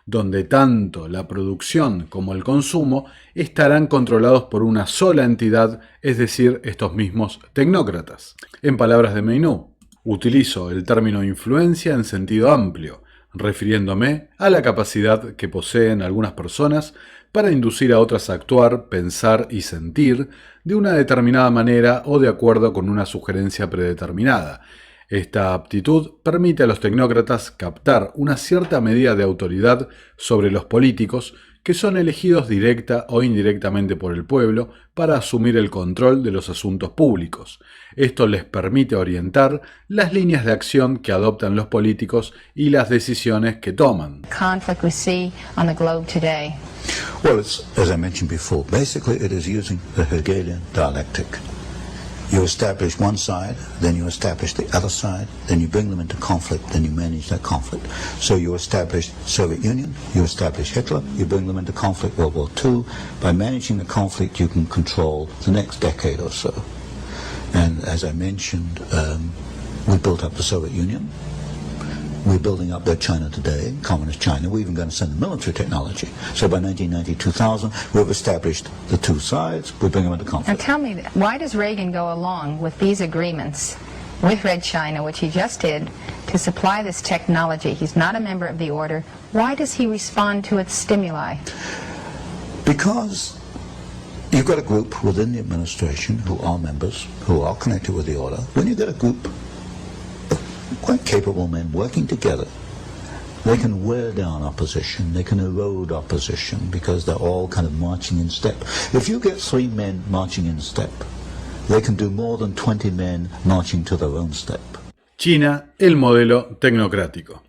donde tanto la producción como el consumo estarán controlados por una sola entidad, es decir, estos mismos tecnócratas. En palabras de Menot, utilizo el término influencia en sentido amplio, refiriéndome a la capacidad que poseen algunas personas para inducir a otras a actuar, pensar y sentir de una determinada manera o de acuerdo con una sugerencia predeterminada. Esta aptitud permite a los tecnócratas captar una cierta medida de autoridad sobre los políticos que son elegidos directa o indirectamente por el pueblo para asumir el control de los asuntos públicos. Esto les permite orientar las líneas de acción que adoptan los políticos y las decisiones que toman. Conflict we see on the globe today. Well, it's, as I mentioned before, basically it is using the Hegelian dialectic. You establish one side, then you establish the other side, then you bring them into conflict, then you manage that conflict. So you establish Soviet Union, you establish Hitler, you bring them into conflict, World War II. By managing the conflict, you can control the next decade or so. And as I mentioned, we built up the Soviet Union. We're building up their China today, communist China. We're even going to send them military technology. So by 1990, 2000, we've established the two sides. We bring them into conflict. Now tell me, why does Reagan go along with these agreements with Red China, which he just did, to supply this technology? He's not a member of the order. Why does he respond to its stimuli? Because you've got a group within the administration who are members, who are connected with the order. When you get a group of quite capable men working together, they can wear down opposition, they can erode opposition, because they're all kind of marching in step. If you get 3 men marching in step, they can do more than 20 men marching to their own step. China, el modelo tecnocrático.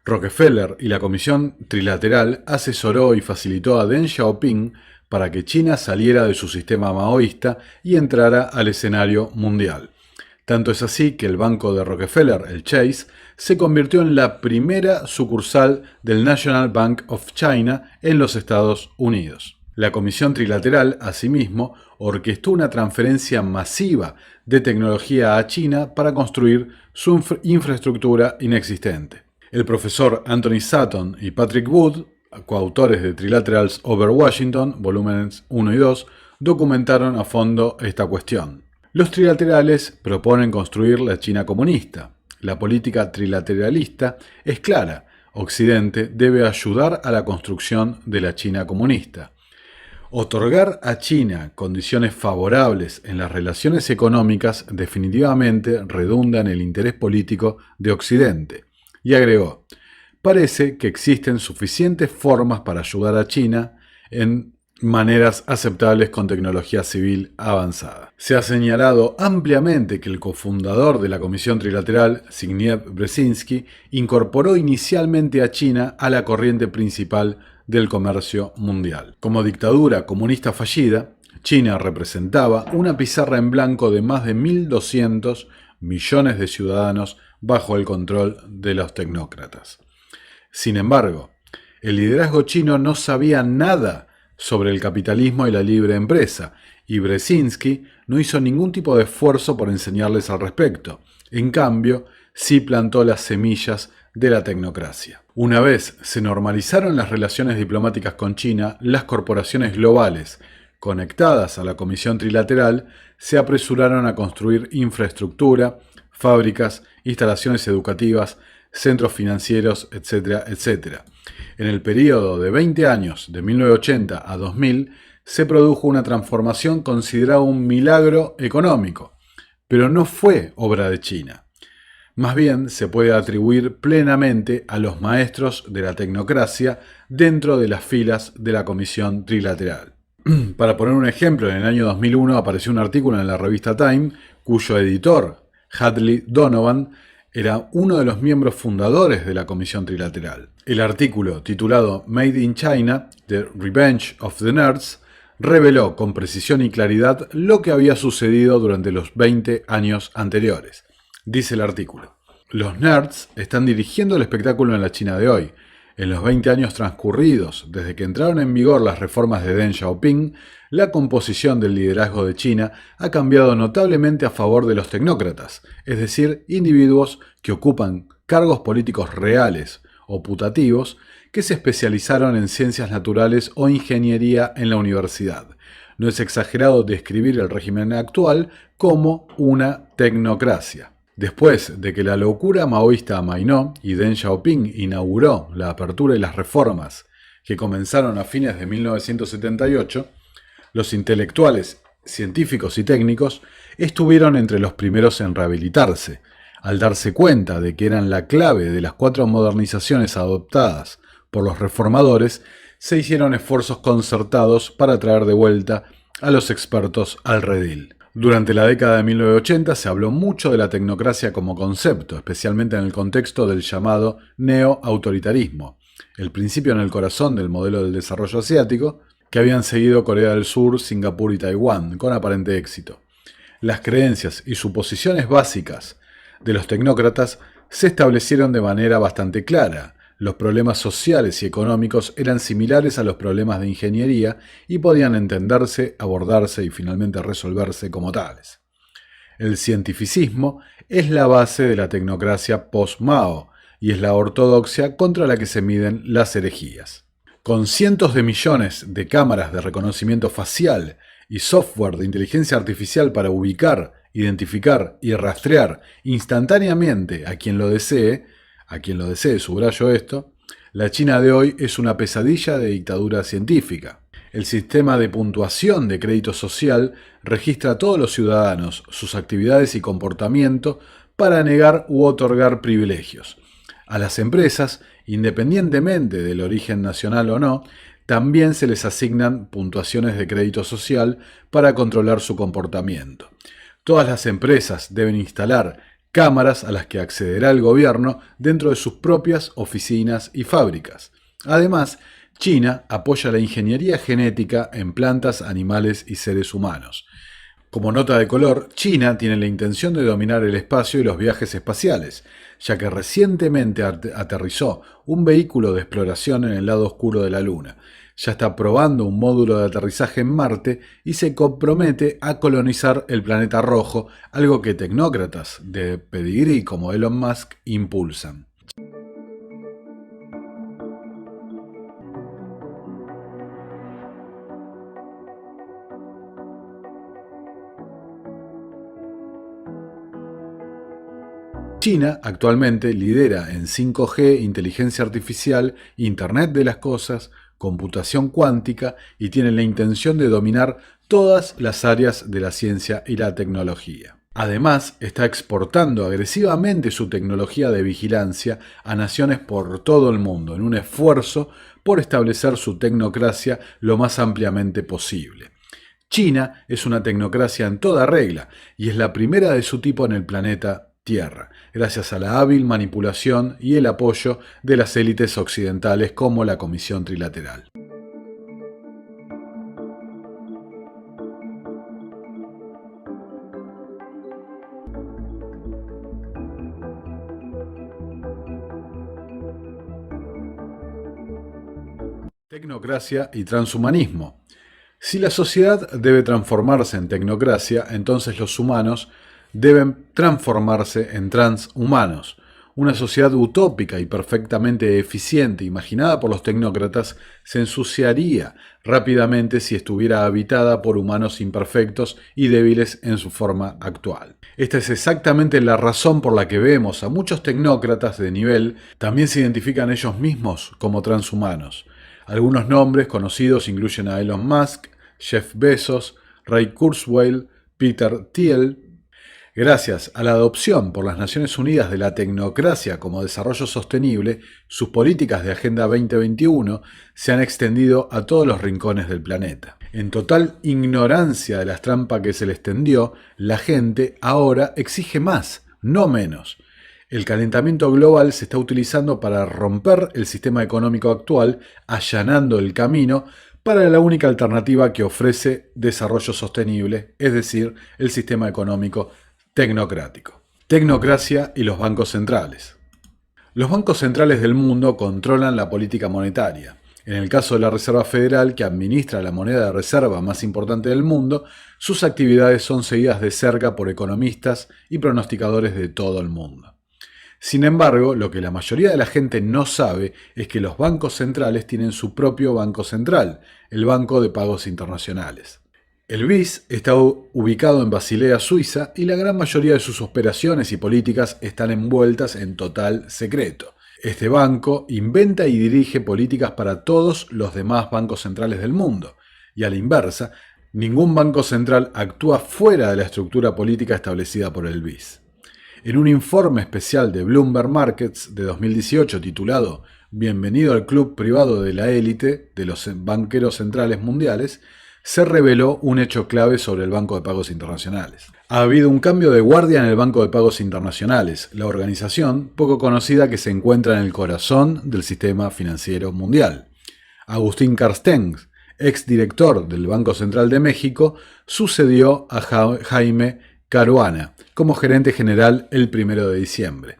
Rockefeller y la Comisión Trilateral asesoró y facilitó a Deng Xiaoping para que China saliera de su sistema maoísta y entrara al escenario mundial. Tanto es así que el banco de Rockefeller, el Chase, se convirtió en la primera sucursal del National Bank of China en los Estados Unidos. La Comisión Trilateral, asimismo, orquestó una transferencia masiva de tecnología a China para construir su infraestructura inexistente. El profesor Anthony Sutton y Patrick Wood, coautores de Trilaterals Over Washington, volúmenes 1 y 2, documentaron a fondo esta cuestión. Los trilaterales proponen construir la China comunista. La política trilateralista es clara. Occidente debe ayudar a la construcción de la China comunista. Otorgar a China condiciones favorables en las relaciones económicas definitivamente redunda en el interés político de Occidente. Y agregó, parece que existen suficientes formas para ayudar a China en maneras aceptables con tecnología civil avanzada. Se ha señalado ampliamente que el cofundador de la Comisión Trilateral, Zbigniew Brzezinski, incorporó inicialmente a China a la corriente principal del comercio mundial. Como dictadura comunista fallida, China representaba una pizarra en blanco de más de 1.200 millones de ciudadanos bajo el control de los tecnócratas. Sin embargo, el liderazgo chino no sabía nada sobre el capitalismo y la libre empresa, y Brzezinski no hizo ningún tipo de esfuerzo por enseñarles al respecto. En cambio, sí plantó las semillas de la tecnocracia. Una vez se normalizaron las relaciones diplomáticas con China, las corporaciones globales conectadas a la Comisión Trilateral se apresuraron a construir infraestructura, fábricas, instalaciones educativas, centros financieros, etcétera, etcétera. En el periodo de 20 años, de 1980 a 2000, se produjo una transformación considerada un milagro económico, pero no fue obra de China. Más bien se puede atribuir plenamente a los maestros de la tecnocracia dentro de las filas de la Comisión Trilateral. Para poner un ejemplo, en el año 2001 apareció un artículo en la revista Time, cuyo editor, Hadley Donovan, era uno de los miembros fundadores de la Comisión Trilateral. El artículo, titulado Made in China, The Revenge of the Nerds, reveló con precisión y claridad lo que había sucedido durante los 20 años anteriores. Dice el artículo, los nerds están dirigiendo el espectáculo en la China de hoy. En los 20 años transcurridos, desde que entraron en vigor las reformas de Deng Xiaoping, la composición del liderazgo de China ha cambiado notablemente a favor de los tecnócratas, es decir, individuos que ocupan cargos políticos reales o putativos que se especializaron en ciencias naturales o ingeniería en la universidad. No es exagerado describir el régimen actual como una tecnocracia. Después de que la locura maoísta amainó y Deng Xiaoping inauguró la apertura y las reformas que comenzaron a fines de 1978, los intelectuales, científicos y técnicos estuvieron entre los primeros en rehabilitarse, al darse cuenta de que eran la clave de las 4 modernizaciones adoptadas por los reformadores, se hicieron esfuerzos concertados para traer de vuelta a los expertos al redil. Durante la década de 1980 se habló mucho de la tecnocracia como concepto, especialmente en el contexto del llamado neo-autoritarismo, el principio en el corazón del modelo del desarrollo asiático que habían seguido Corea del Sur, Singapur y Taiwán, con aparente éxito. Las creencias y suposiciones básicas de los tecnócratas se establecieron de manera bastante clara. Los problemas sociales y económicos eran similares a los problemas de ingeniería y podían entenderse, abordarse y finalmente resolverse como tales. El cientificismo es la base de la tecnocracia post-Mao y es la ortodoxia contra la que se miden las herejías. Con cientos de millones de cámaras de reconocimiento facial y software de inteligencia artificial para ubicar, identificar y rastrear instantáneamente a quien lo desee, subrayo esto, la China de hoy es una pesadilla de dictadura científica. El sistema de puntuación de crédito social registra a todos los ciudadanos, sus actividades y comportamiento para negar u otorgar privilegios. A las empresas, independientemente del origen nacional o no, también se les asignan puntuaciones de crédito social para controlar su comportamiento. Todas las empresas deben instalar cámaras a las que accederá el gobierno dentro de sus propias oficinas y fábricas. Además, China apoya la ingeniería genética en plantas, animales y seres humanos. Como nota de color, China tiene la intención de dominar el espacio y los viajes espaciales, ya que recientemente aterrizó un vehículo de exploración en el lado oscuro de la Luna. Ya está probando un módulo de aterrizaje en Marte y se compromete a colonizar el planeta rojo, algo que tecnócratas de pedigrí como Elon Musk impulsan. China actualmente lidera en 5G, inteligencia artificial, Internet de las cosas, computación cuántica y tiene la intención de dominar todas las áreas de la ciencia y la tecnología. Además, está exportando agresivamente su tecnología de vigilancia a naciones por todo el mundo en un esfuerzo por establecer su tecnocracia lo más ampliamente posible. China es una tecnocracia en toda regla y es la primera de su tipo en el planeta Tierra, gracias a la hábil manipulación y el apoyo de las élites occidentales como la Comisión Trilateral. Tecnocracia y transhumanismo. Si la sociedad debe transformarse en tecnocracia, entonces los humanos deben transformarse en transhumanos. Una sociedad utópica y perfectamente eficiente imaginada por los tecnócratas se ensuciaría rápidamente si estuviera habitada por humanos imperfectos y débiles en su forma actual. Esta es exactamente la razón por la que vemos a muchos tecnócratas de nivel también se identifican ellos mismos como transhumanos. Algunos nombres conocidos incluyen a Elon Musk, Jeff Bezos, Ray Kurzweil, Peter Thiel. Gracias a la adopción por las Naciones Unidas de la tecnocracia como desarrollo sostenible, sus políticas de Agenda 2021 se han extendido a todos los rincones del planeta. En total ignorancia de las trampas que se les tendió, la gente ahora exige más, no menos. El calentamiento global se está utilizando para romper el sistema económico actual, allanando el camino para la única alternativa que ofrece desarrollo sostenible, es decir, el sistema económico tecnocrático. Tecnocracia y los bancos centrales. Los bancos centrales del mundo controlan la política monetaria. En el caso de la Reserva Federal, que administra la moneda de reserva más importante del mundo, sus actividades son seguidas de cerca por economistas y pronosticadores de todo el mundo. Sin embargo, lo que la mayoría de la gente no sabe es que los bancos centrales tienen su propio banco central, el Banco de Pagos Internacionales. El BIS está ubicado en Basilea, Suiza, y la gran mayoría de sus operaciones y políticas están envueltas en total secreto. Este banco inventa y dirige políticas para todos los demás bancos centrales del mundo, y a la inversa, ningún banco central actúa fuera de la estructura política establecida por el BIS. En un informe especial de Bloomberg Markets de 2018 titulado Bienvenido al club privado de la élite de los banqueros centrales mundiales, se reveló un hecho clave sobre el Banco de Pagos Internacionales. Ha habido un cambio de guardia en el Banco de Pagos Internacionales, la organización poco conocida que se encuentra en el corazón del sistema financiero mundial. Agustín Carstens, exdirector del Banco Central de México, sucedió a Jaime Caruana como gerente general el 1 de diciembre.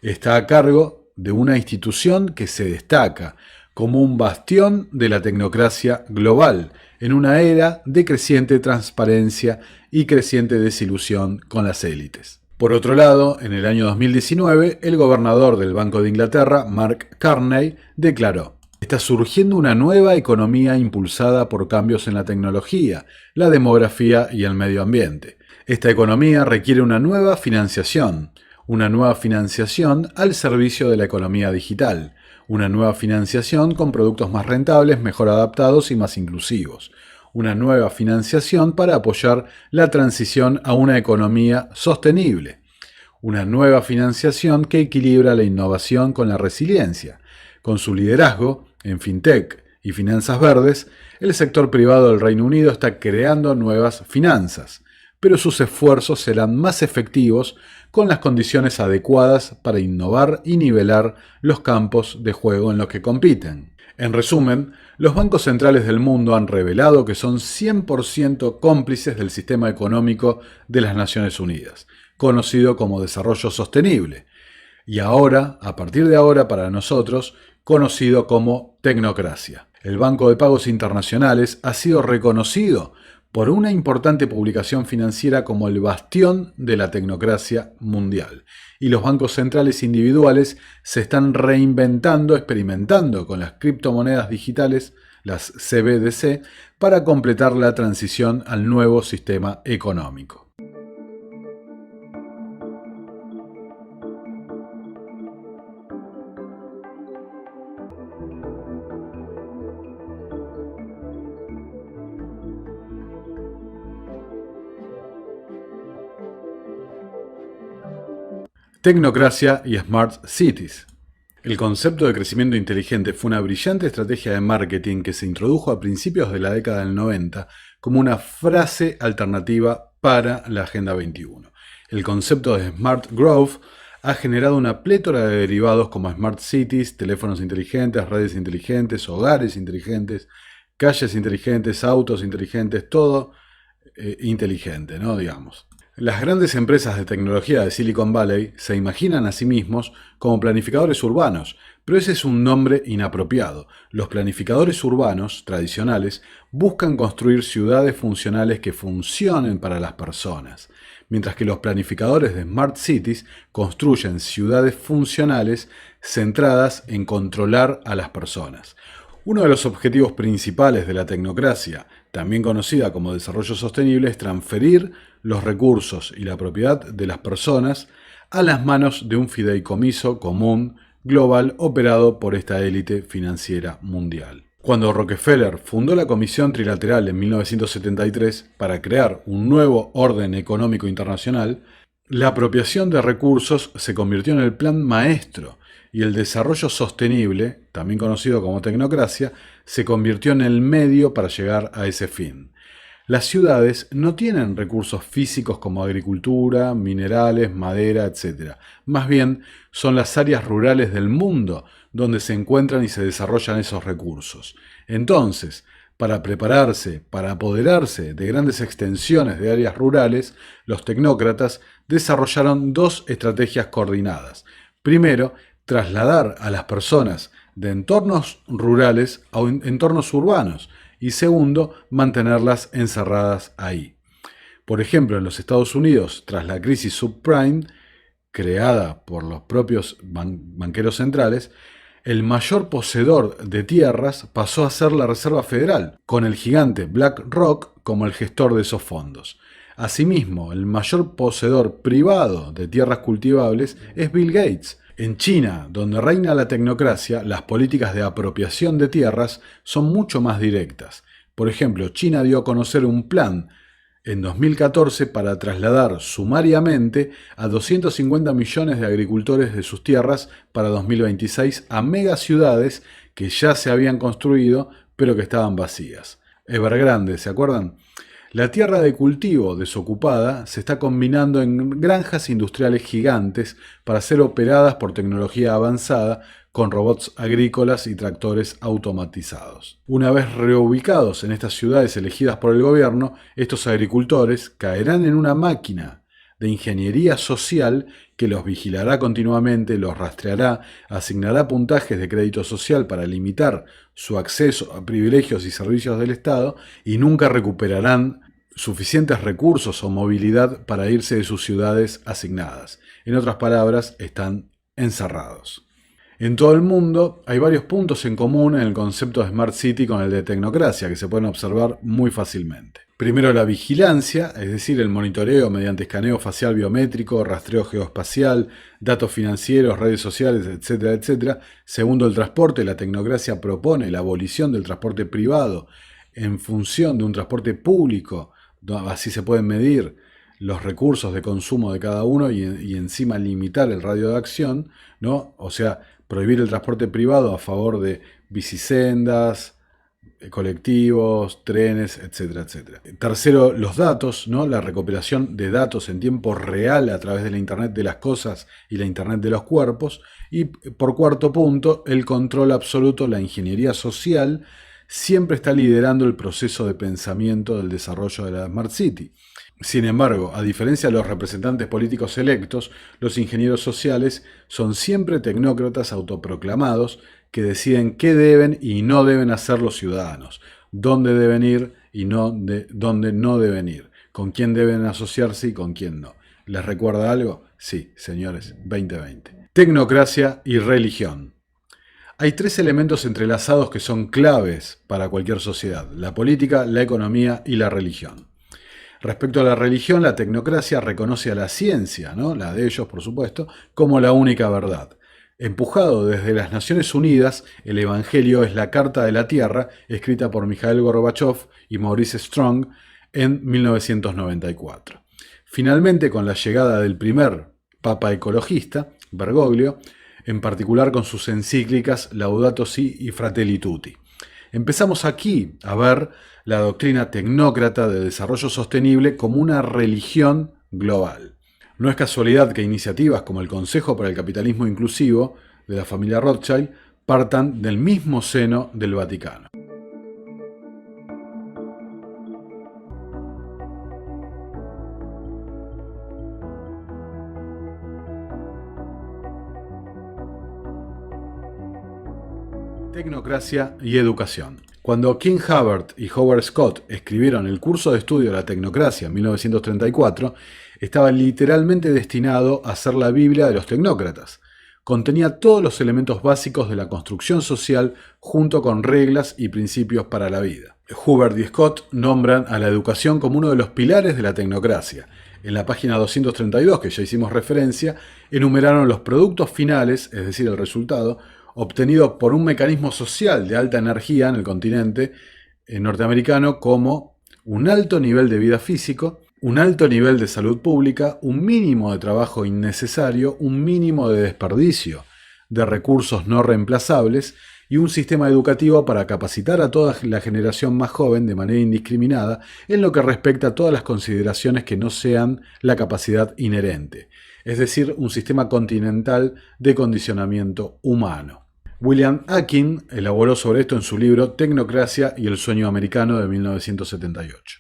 Está a cargo de una institución que se destaca como un bastión de la tecnocracia global, en una era de creciente transparencia y creciente desilusión con las élites. Por otro lado, en el año 2019, el gobernador del Banco de Inglaterra, Mark Carney, declaró: está surgiendo una nueva economía impulsada por cambios en la tecnología, la demografía y el medio ambiente. Esta economía requiere una nueva financiación al servicio de la economía digital, una nueva financiación con productos más rentables, mejor adaptados y más inclusivos, una nueva financiación para apoyar la transición a una economía sostenible, una nueva financiación que equilibra la innovación con la resiliencia. Con su liderazgo en fintech y finanzas verdes, el sector privado del Reino Unido está creando nuevas finanzas, pero sus esfuerzos serán más efectivos con las condiciones adecuadas para innovar y nivelar los campos de juego en los que compiten. En resumen, los bancos centrales del mundo han revelado que son 100% cómplices del sistema económico de las Naciones Unidas, conocido como desarrollo sostenible, y ahora, a partir de ahora para nosotros, conocido como tecnocracia. El Banco de Pagos Internacionales ha sido reconocido por una importante publicación financiera como el bastión de la tecnocracia mundial. Y los bancos centrales individuales se están reinventando, experimentando con las criptomonedas digitales, las CBDC, para completar la transición al nuevo sistema económico. Tecnocracia y Smart Cities. El concepto de crecimiento inteligente fue una brillante estrategia de marketing que se introdujo a principios de la década del 90 como una frase alternativa para la Agenda 21. El concepto de Smart Growth ha generado una plétora de derivados como Smart Cities, teléfonos inteligentes, redes inteligentes, hogares inteligentes, calles inteligentes, autos inteligentes, todo inteligente, ¿no? Digamos. Las grandes empresas de tecnología de Silicon Valley se imaginan a sí mismos como planificadores urbanos, pero ese es un nombre inapropiado. Los planificadores urbanos tradicionales buscan construir ciudades funcionales que funcionen para las personas, mientras que los planificadores de Smart Cities construyen ciudades funcionales centradas en controlar a las personas. Uno de los objetivos principales de la tecnocracia, también conocida como desarrollo sostenible, es transferir los recursos y la propiedad de las personas a las manos de un fideicomiso común global operado por esta élite financiera mundial. Cuando Rockefeller fundó la Comisión Trilateral en 1973 para crear un nuevo orden económico internacional, la apropiación de recursos se convirtió en el plan maestro y el desarrollo sostenible, también conocido como tecnocracia, se convirtió en el medio para llegar a ese fin. Las ciudades no tienen recursos físicos como agricultura, minerales, madera, etc. Más bien, son las áreas rurales del mundo donde se encuentran y se desarrollan esos recursos. Entonces, para prepararse, para apoderarse de grandes extensiones de áreas rurales, los tecnócratas desarrollaron dos estrategias coordinadas. Primero, trasladar a las personas de entornos rurales a entornos urbanos y segundo, mantenerlas encerradas ahí. Por ejemplo, en los Estados Unidos, tras la crisis subprime, creada por los propios banqueros centrales, el mayor poseedor de tierras pasó a ser la Reserva Federal, con el gigante BlackRock como el gestor de esos fondos. Asimismo, el mayor poseedor privado de tierras cultivables es Bill Gates. En China, donde reina la tecnocracia, las políticas de apropiación de tierras son mucho más directas. Por ejemplo, China dio a conocer un plan en 2014 para trasladar sumariamente a 250 millones de agricultores de sus tierras para 2026 a megaciudades que ya se habían construido pero que estaban vacías. Evergrande, ¿se acuerdan? La tierra de cultivo desocupada se está combinando en granjas industriales gigantes para ser operadas por tecnología avanzada con robots agrícolas y tractores automatizados. Una vez reubicados en estas ciudades elegidas por el gobierno, estos agricultores caerán en una máquina de ingeniería social que los vigilará continuamente, los rastreará, asignará puntajes de crédito social para limitar su acceso a privilegios y servicios del Estado y nunca recuperarán suficientes recursos o movilidad para irse de sus ciudades asignadas. En otras palabras, están encerrados. En todo el mundo hay varios puntos en común en el concepto de Smart City con el de tecnocracia que se pueden observar muy fácilmente. Primero, la vigilancia, es decir, el monitoreo mediante escaneo facial biométrico, rastreo geoespacial, datos financieros, redes sociales, etcétera, etcétera. Segundo, el transporte. La tecnocracia propone la abolición del transporte privado en función de un transporte público. Así se pueden medir los recursos de consumo de cada uno y encima limitar el radio de acción, ¿no? O sea, prohibir el transporte privado a favor de bicisendas, colectivos, trenes, etcétera, etcétera. Tercero, los datos, ¿no? La recopilación de datos en tiempo real a través de la Internet de las cosas y la Internet de los cuerpos. Y por cuarto punto, el control absoluto, la ingeniería social, siempre está liderando el proceso de pensamiento del desarrollo de la Smart City. Sin embargo, a diferencia de los representantes políticos electos, los ingenieros sociales son siempre tecnócratas autoproclamados que deciden qué deben y no deben hacer los ciudadanos, dónde deben ir y dónde no deben ir, con quién deben asociarse y con quién no. ¿Les recuerda algo? Sí, señores, 2020. Tecnocracia y religión. Hay tres elementos entrelazados que son claves para cualquier sociedad: la política, la economía y la religión. Respecto a la religión, la tecnocracia reconoce a la ciencia, ¿no? La de ellos, por supuesto, como la única verdad. Empujado desde las Naciones Unidas, el Evangelio es la Carta de la Tierra, escrita por Mikhail Gorbachev y Maurice Strong en 1994. Finalmente, con la llegada del primer Papa ecologista, Bergoglio, en particular con sus encíclicas Laudato Si y Fratelli Tutti. Empezamos aquí a ver la doctrina tecnócrata de desarrollo sostenible como una religión global. No es casualidad que iniciativas como el Consejo para el Capitalismo Inclusivo de la familia Rothschild partan del mismo seno del Vaticano. Tecnocracia y educación. Cuando King Hubbard y Howard Scott escribieron el curso de estudio de la tecnocracia en 1934, estaba literalmente destinado a ser la Biblia de los tecnócratas. Contenía todos los elementos básicos de la construcción social junto con reglas y principios para la vida. Hubbard y Scott nombran a la educación como uno de los pilares de la tecnocracia. En la página 232, que ya hicimos referencia, enumeraron los productos finales, es decir, el resultado, obtenido por un mecanismo social de alta energía en el continente norteamericano, como un alto nivel de vida físico, un alto nivel de salud pública, un mínimo de trabajo innecesario, un mínimo de desperdicio de recursos no reemplazables y un sistema educativo para capacitar a toda la generación más joven de manera indiscriminada en lo que respecta a todas las consideraciones que no sean la capacidad inherente, es decir, un sistema continental de condicionamiento humano. William Atkin elaboró sobre esto en su libro Tecnocracia y el sueño americano de 1978.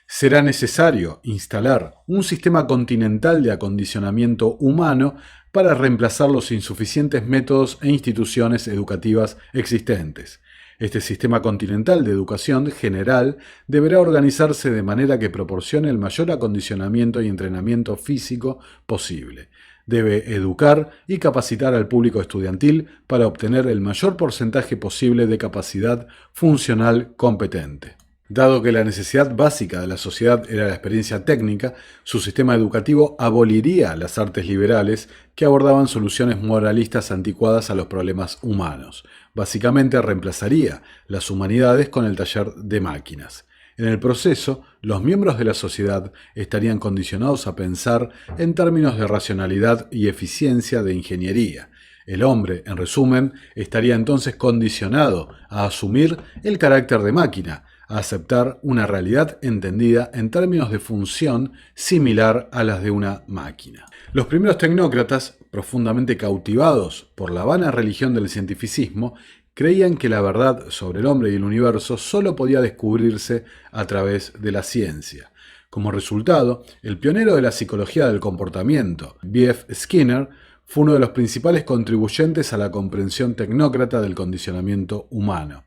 Será necesario instalar un sistema continental de acondicionamiento humano para reemplazar los insuficientes métodos e instituciones educativas existentes. Este sistema continental de educación general deberá organizarse de manera que proporcione el mayor acondicionamiento y entrenamiento físico posible. Debe educar y capacitar al público estudiantil para obtener el mayor porcentaje posible de capacidad funcional competente. Dado que la necesidad básica de la sociedad era la experiencia técnica, su sistema educativo aboliría las artes liberales que abordaban soluciones moralistas anticuadas a los problemas humanos. Básicamente reemplazaría las humanidades con el taller de máquinas. En el proceso, los miembros de la sociedad estarían condicionados a pensar en términos de racionalidad y eficiencia de ingeniería. El hombre, en resumen, estaría entonces condicionado a asumir el carácter de máquina, a aceptar una realidad entendida en términos de función similar a las de una máquina. Los primeros tecnócratas, profundamente cautivados por la vana religión del cientificismo, creían que la verdad sobre el hombre y el universo solo podía descubrirse a través de la ciencia. Como resultado, el pionero de la psicología del comportamiento, B.F. Skinner, fue uno de los principales contribuyentes a la comprensión tecnócrata del condicionamiento humano.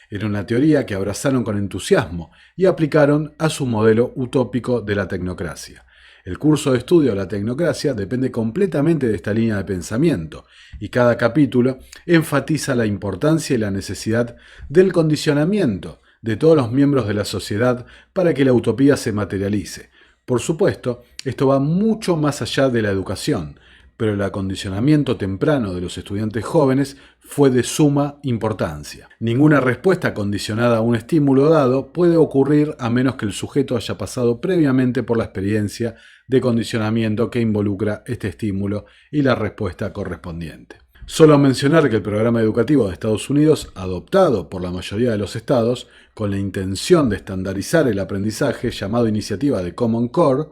Era una teoría que abrazaron con entusiasmo y aplicaron a su modelo utópico de la tecnocracia. El curso de estudio de la tecnocracia depende completamente de esta línea de pensamiento, y cada capítulo enfatiza la importancia y la necesidad del condicionamiento de todos los miembros de la sociedad para que la utopía se materialice. Por supuesto, esto va mucho más allá de la educación, pero el acondicionamiento temprano de los estudiantes jóvenes fue de suma importancia. Ninguna respuesta condicionada a un estímulo dado puede ocurrir a menos que el sujeto haya pasado previamente por la experiencia de condicionamiento que involucra este estímulo y la respuesta correspondiente. Solo mencionar que el programa educativo de Estados Unidos, adoptado por la mayoría de los estados, con la intención de estandarizar el aprendizaje, llamado Iniciativa de Common Core,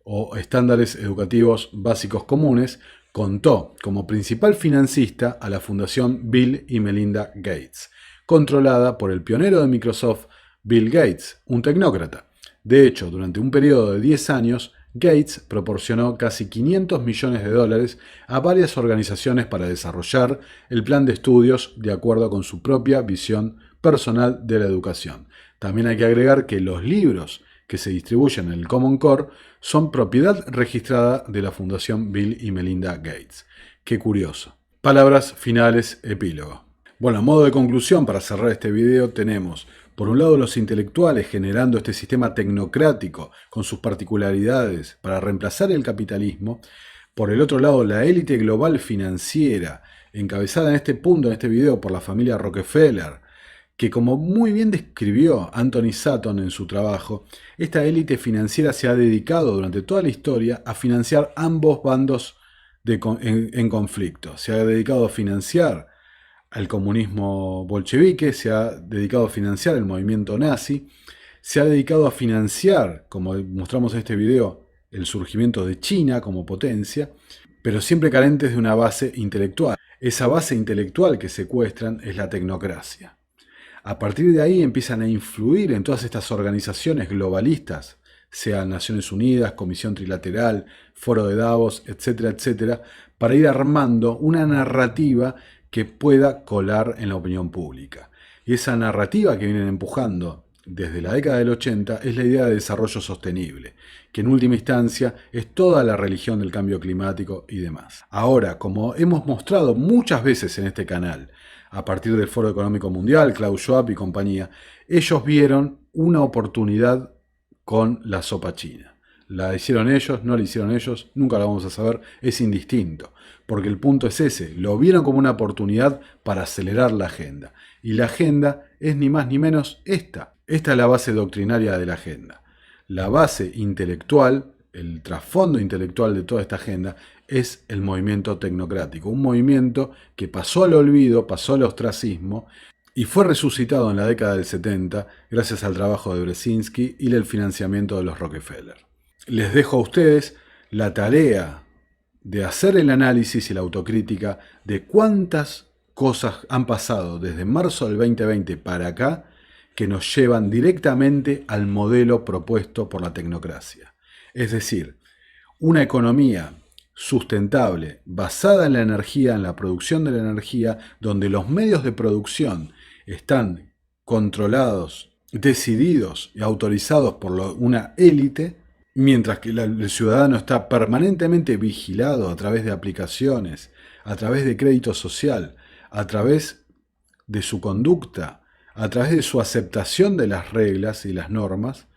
o Estándares Educativos Básicos Comunes, contó como principal financista a la Fundación Bill y Melinda Gates, controlada por el pionero de Microsoft, Bill Gates, un tecnócrata. De hecho, durante un periodo de 10 años, Gates proporcionó casi $500 millones a varias organizaciones para desarrollar el plan de estudios de acuerdo con su propia visión personal de la educación. También hay que agregar que los libros que se distribuyen en el Common Core son propiedad registrada de la Fundación Bill y Melinda Gates. Qué curioso. Palabras finales, epílogo. Bueno, a modo de conclusión, para cerrar este video, tenemos por un lado los intelectuales generando este sistema tecnocrático con sus particularidades para reemplazar el capitalismo. Por el otro lado, la élite global financiera, encabezada en este punto, en este video, por la familia Rockefeller, que como muy bien describió Anthony Sutton en su trabajo, esta élite financiera se ha dedicado durante toda la historia a financiar ambos bandos en conflicto. Se ha dedicado a financiar al comunismo bolchevique, se ha dedicado a financiar el movimiento nazi, se ha dedicado a financiar, como mostramos en este video, el surgimiento de China como potencia, pero siempre carentes de una base intelectual. Esa base intelectual que secuestran es la tecnocracia. A partir de ahí empiezan a influir en todas estas organizaciones globalistas, sea Naciones Unidas, Comisión Trilateral, Foro de Davos, etcétera, etcétera, para ir armando una narrativa que pueda colar en la opinión pública. Y esa narrativa que vienen empujando desde la década del 80 es la idea de desarrollo sostenible, que en última instancia es toda la religión del cambio climático y demás. Ahora, como hemos mostrado muchas veces en este canal, a partir del Foro Económico Mundial, Klaus Schwab y compañía, ellos vieron una oportunidad con la sopa china. La hicieron ellos, no la hicieron ellos, nunca la vamos a saber, es indistinto. Porque el punto es ese, lo vieron como una oportunidad para acelerar la agenda. Y la agenda es ni más ni menos esta. Esta es la base doctrinaria de la agenda. La base intelectual, el trasfondo intelectual de toda esta agenda, es el movimiento tecnocrático. Un movimiento que pasó al olvido, pasó al ostracismo, y fue resucitado en la década del 70 gracias al trabajo de Brzezinski y el financiamiento de los Rockefeller. Les dejo a ustedes la tarea de hacer el análisis y la autocrítica de cuántas cosas han pasado desde marzo del 2020 para acá que nos llevan directamente al modelo propuesto por la tecnocracia. Es decir, una economía sustentable, basada en la energía, en la producción de la energía, donde los medios de producción están controlados, decididos y autorizados por una élite, mientras que el ciudadano está permanentemente vigilado a través de aplicaciones, a través de crédito social, a través de su conducta, a través de su aceptación de las reglas y las normas,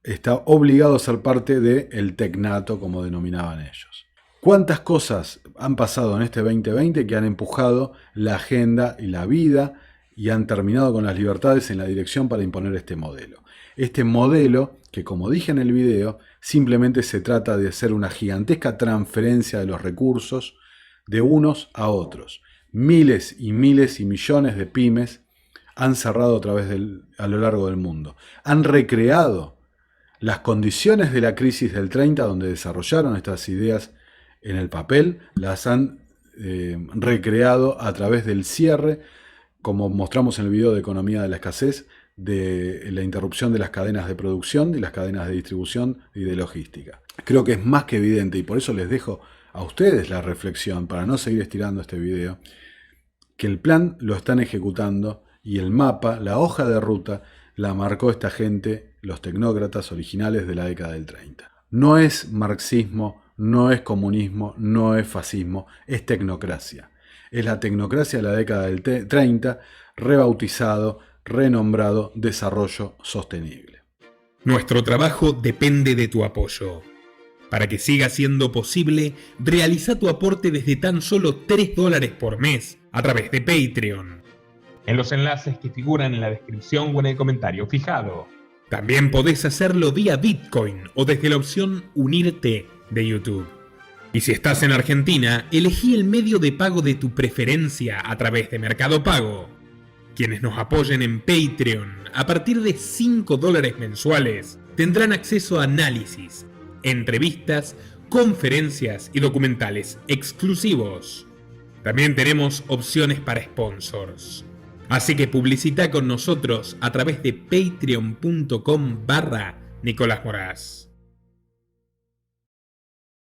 está obligado a ser parte del tecnato, como denominaban ellos. ¿Cuántas cosas han pasado en este 2020 que han empujado la agenda y la vida y han terminado con las libertades en la dirección para imponer este modelo? Este modelo que, como dije en el video, simplemente se trata de hacer una gigantesca transferencia de los recursos de unos a otros. Miles y miles y millones de pymes han cerrado a lo largo del mundo. Han recreado las condiciones de la crisis del 30, donde desarrollaron estas ideas en el papel, las han recreado a través del cierre, como mostramos en el video de Economía de la Escasez, de la interrupción de las cadenas de producción y las cadenas de distribución y de logística. Creo que es más que evidente, y por eso les dejo a ustedes la reflexión, para no seguir estirando este video, que el plan lo están ejecutando y el mapa, la hoja de ruta, la marcó esta gente, los tecnócratas originales de la década del 30. No es marxismo, no es comunismo, no es fascismo, es tecnocracia. Es la tecnocracia de la década del 30, rebautizado, renombrado desarrollo sostenible. Nuestro trabajo depende de tu apoyo. Para que siga siendo posible, realiza tu aporte desde tan solo $3 por mes a través de Patreon, en los enlaces que figuran en la descripción o en el comentario fijado. También podés hacerlo vía Bitcoin o desde la opción Unirte de YouTube. Y si estás en Argentina, elegí el medio de pago de tu preferencia a través de Mercado Pago. Quienes nos apoyen en Patreon a partir de $5 mensuales tendrán acceso a análisis, entrevistas, conferencias y documentales exclusivos. También tenemos opciones para sponsors. Así que publicita con nosotros a través de patreon.com/Nicolás Moraz.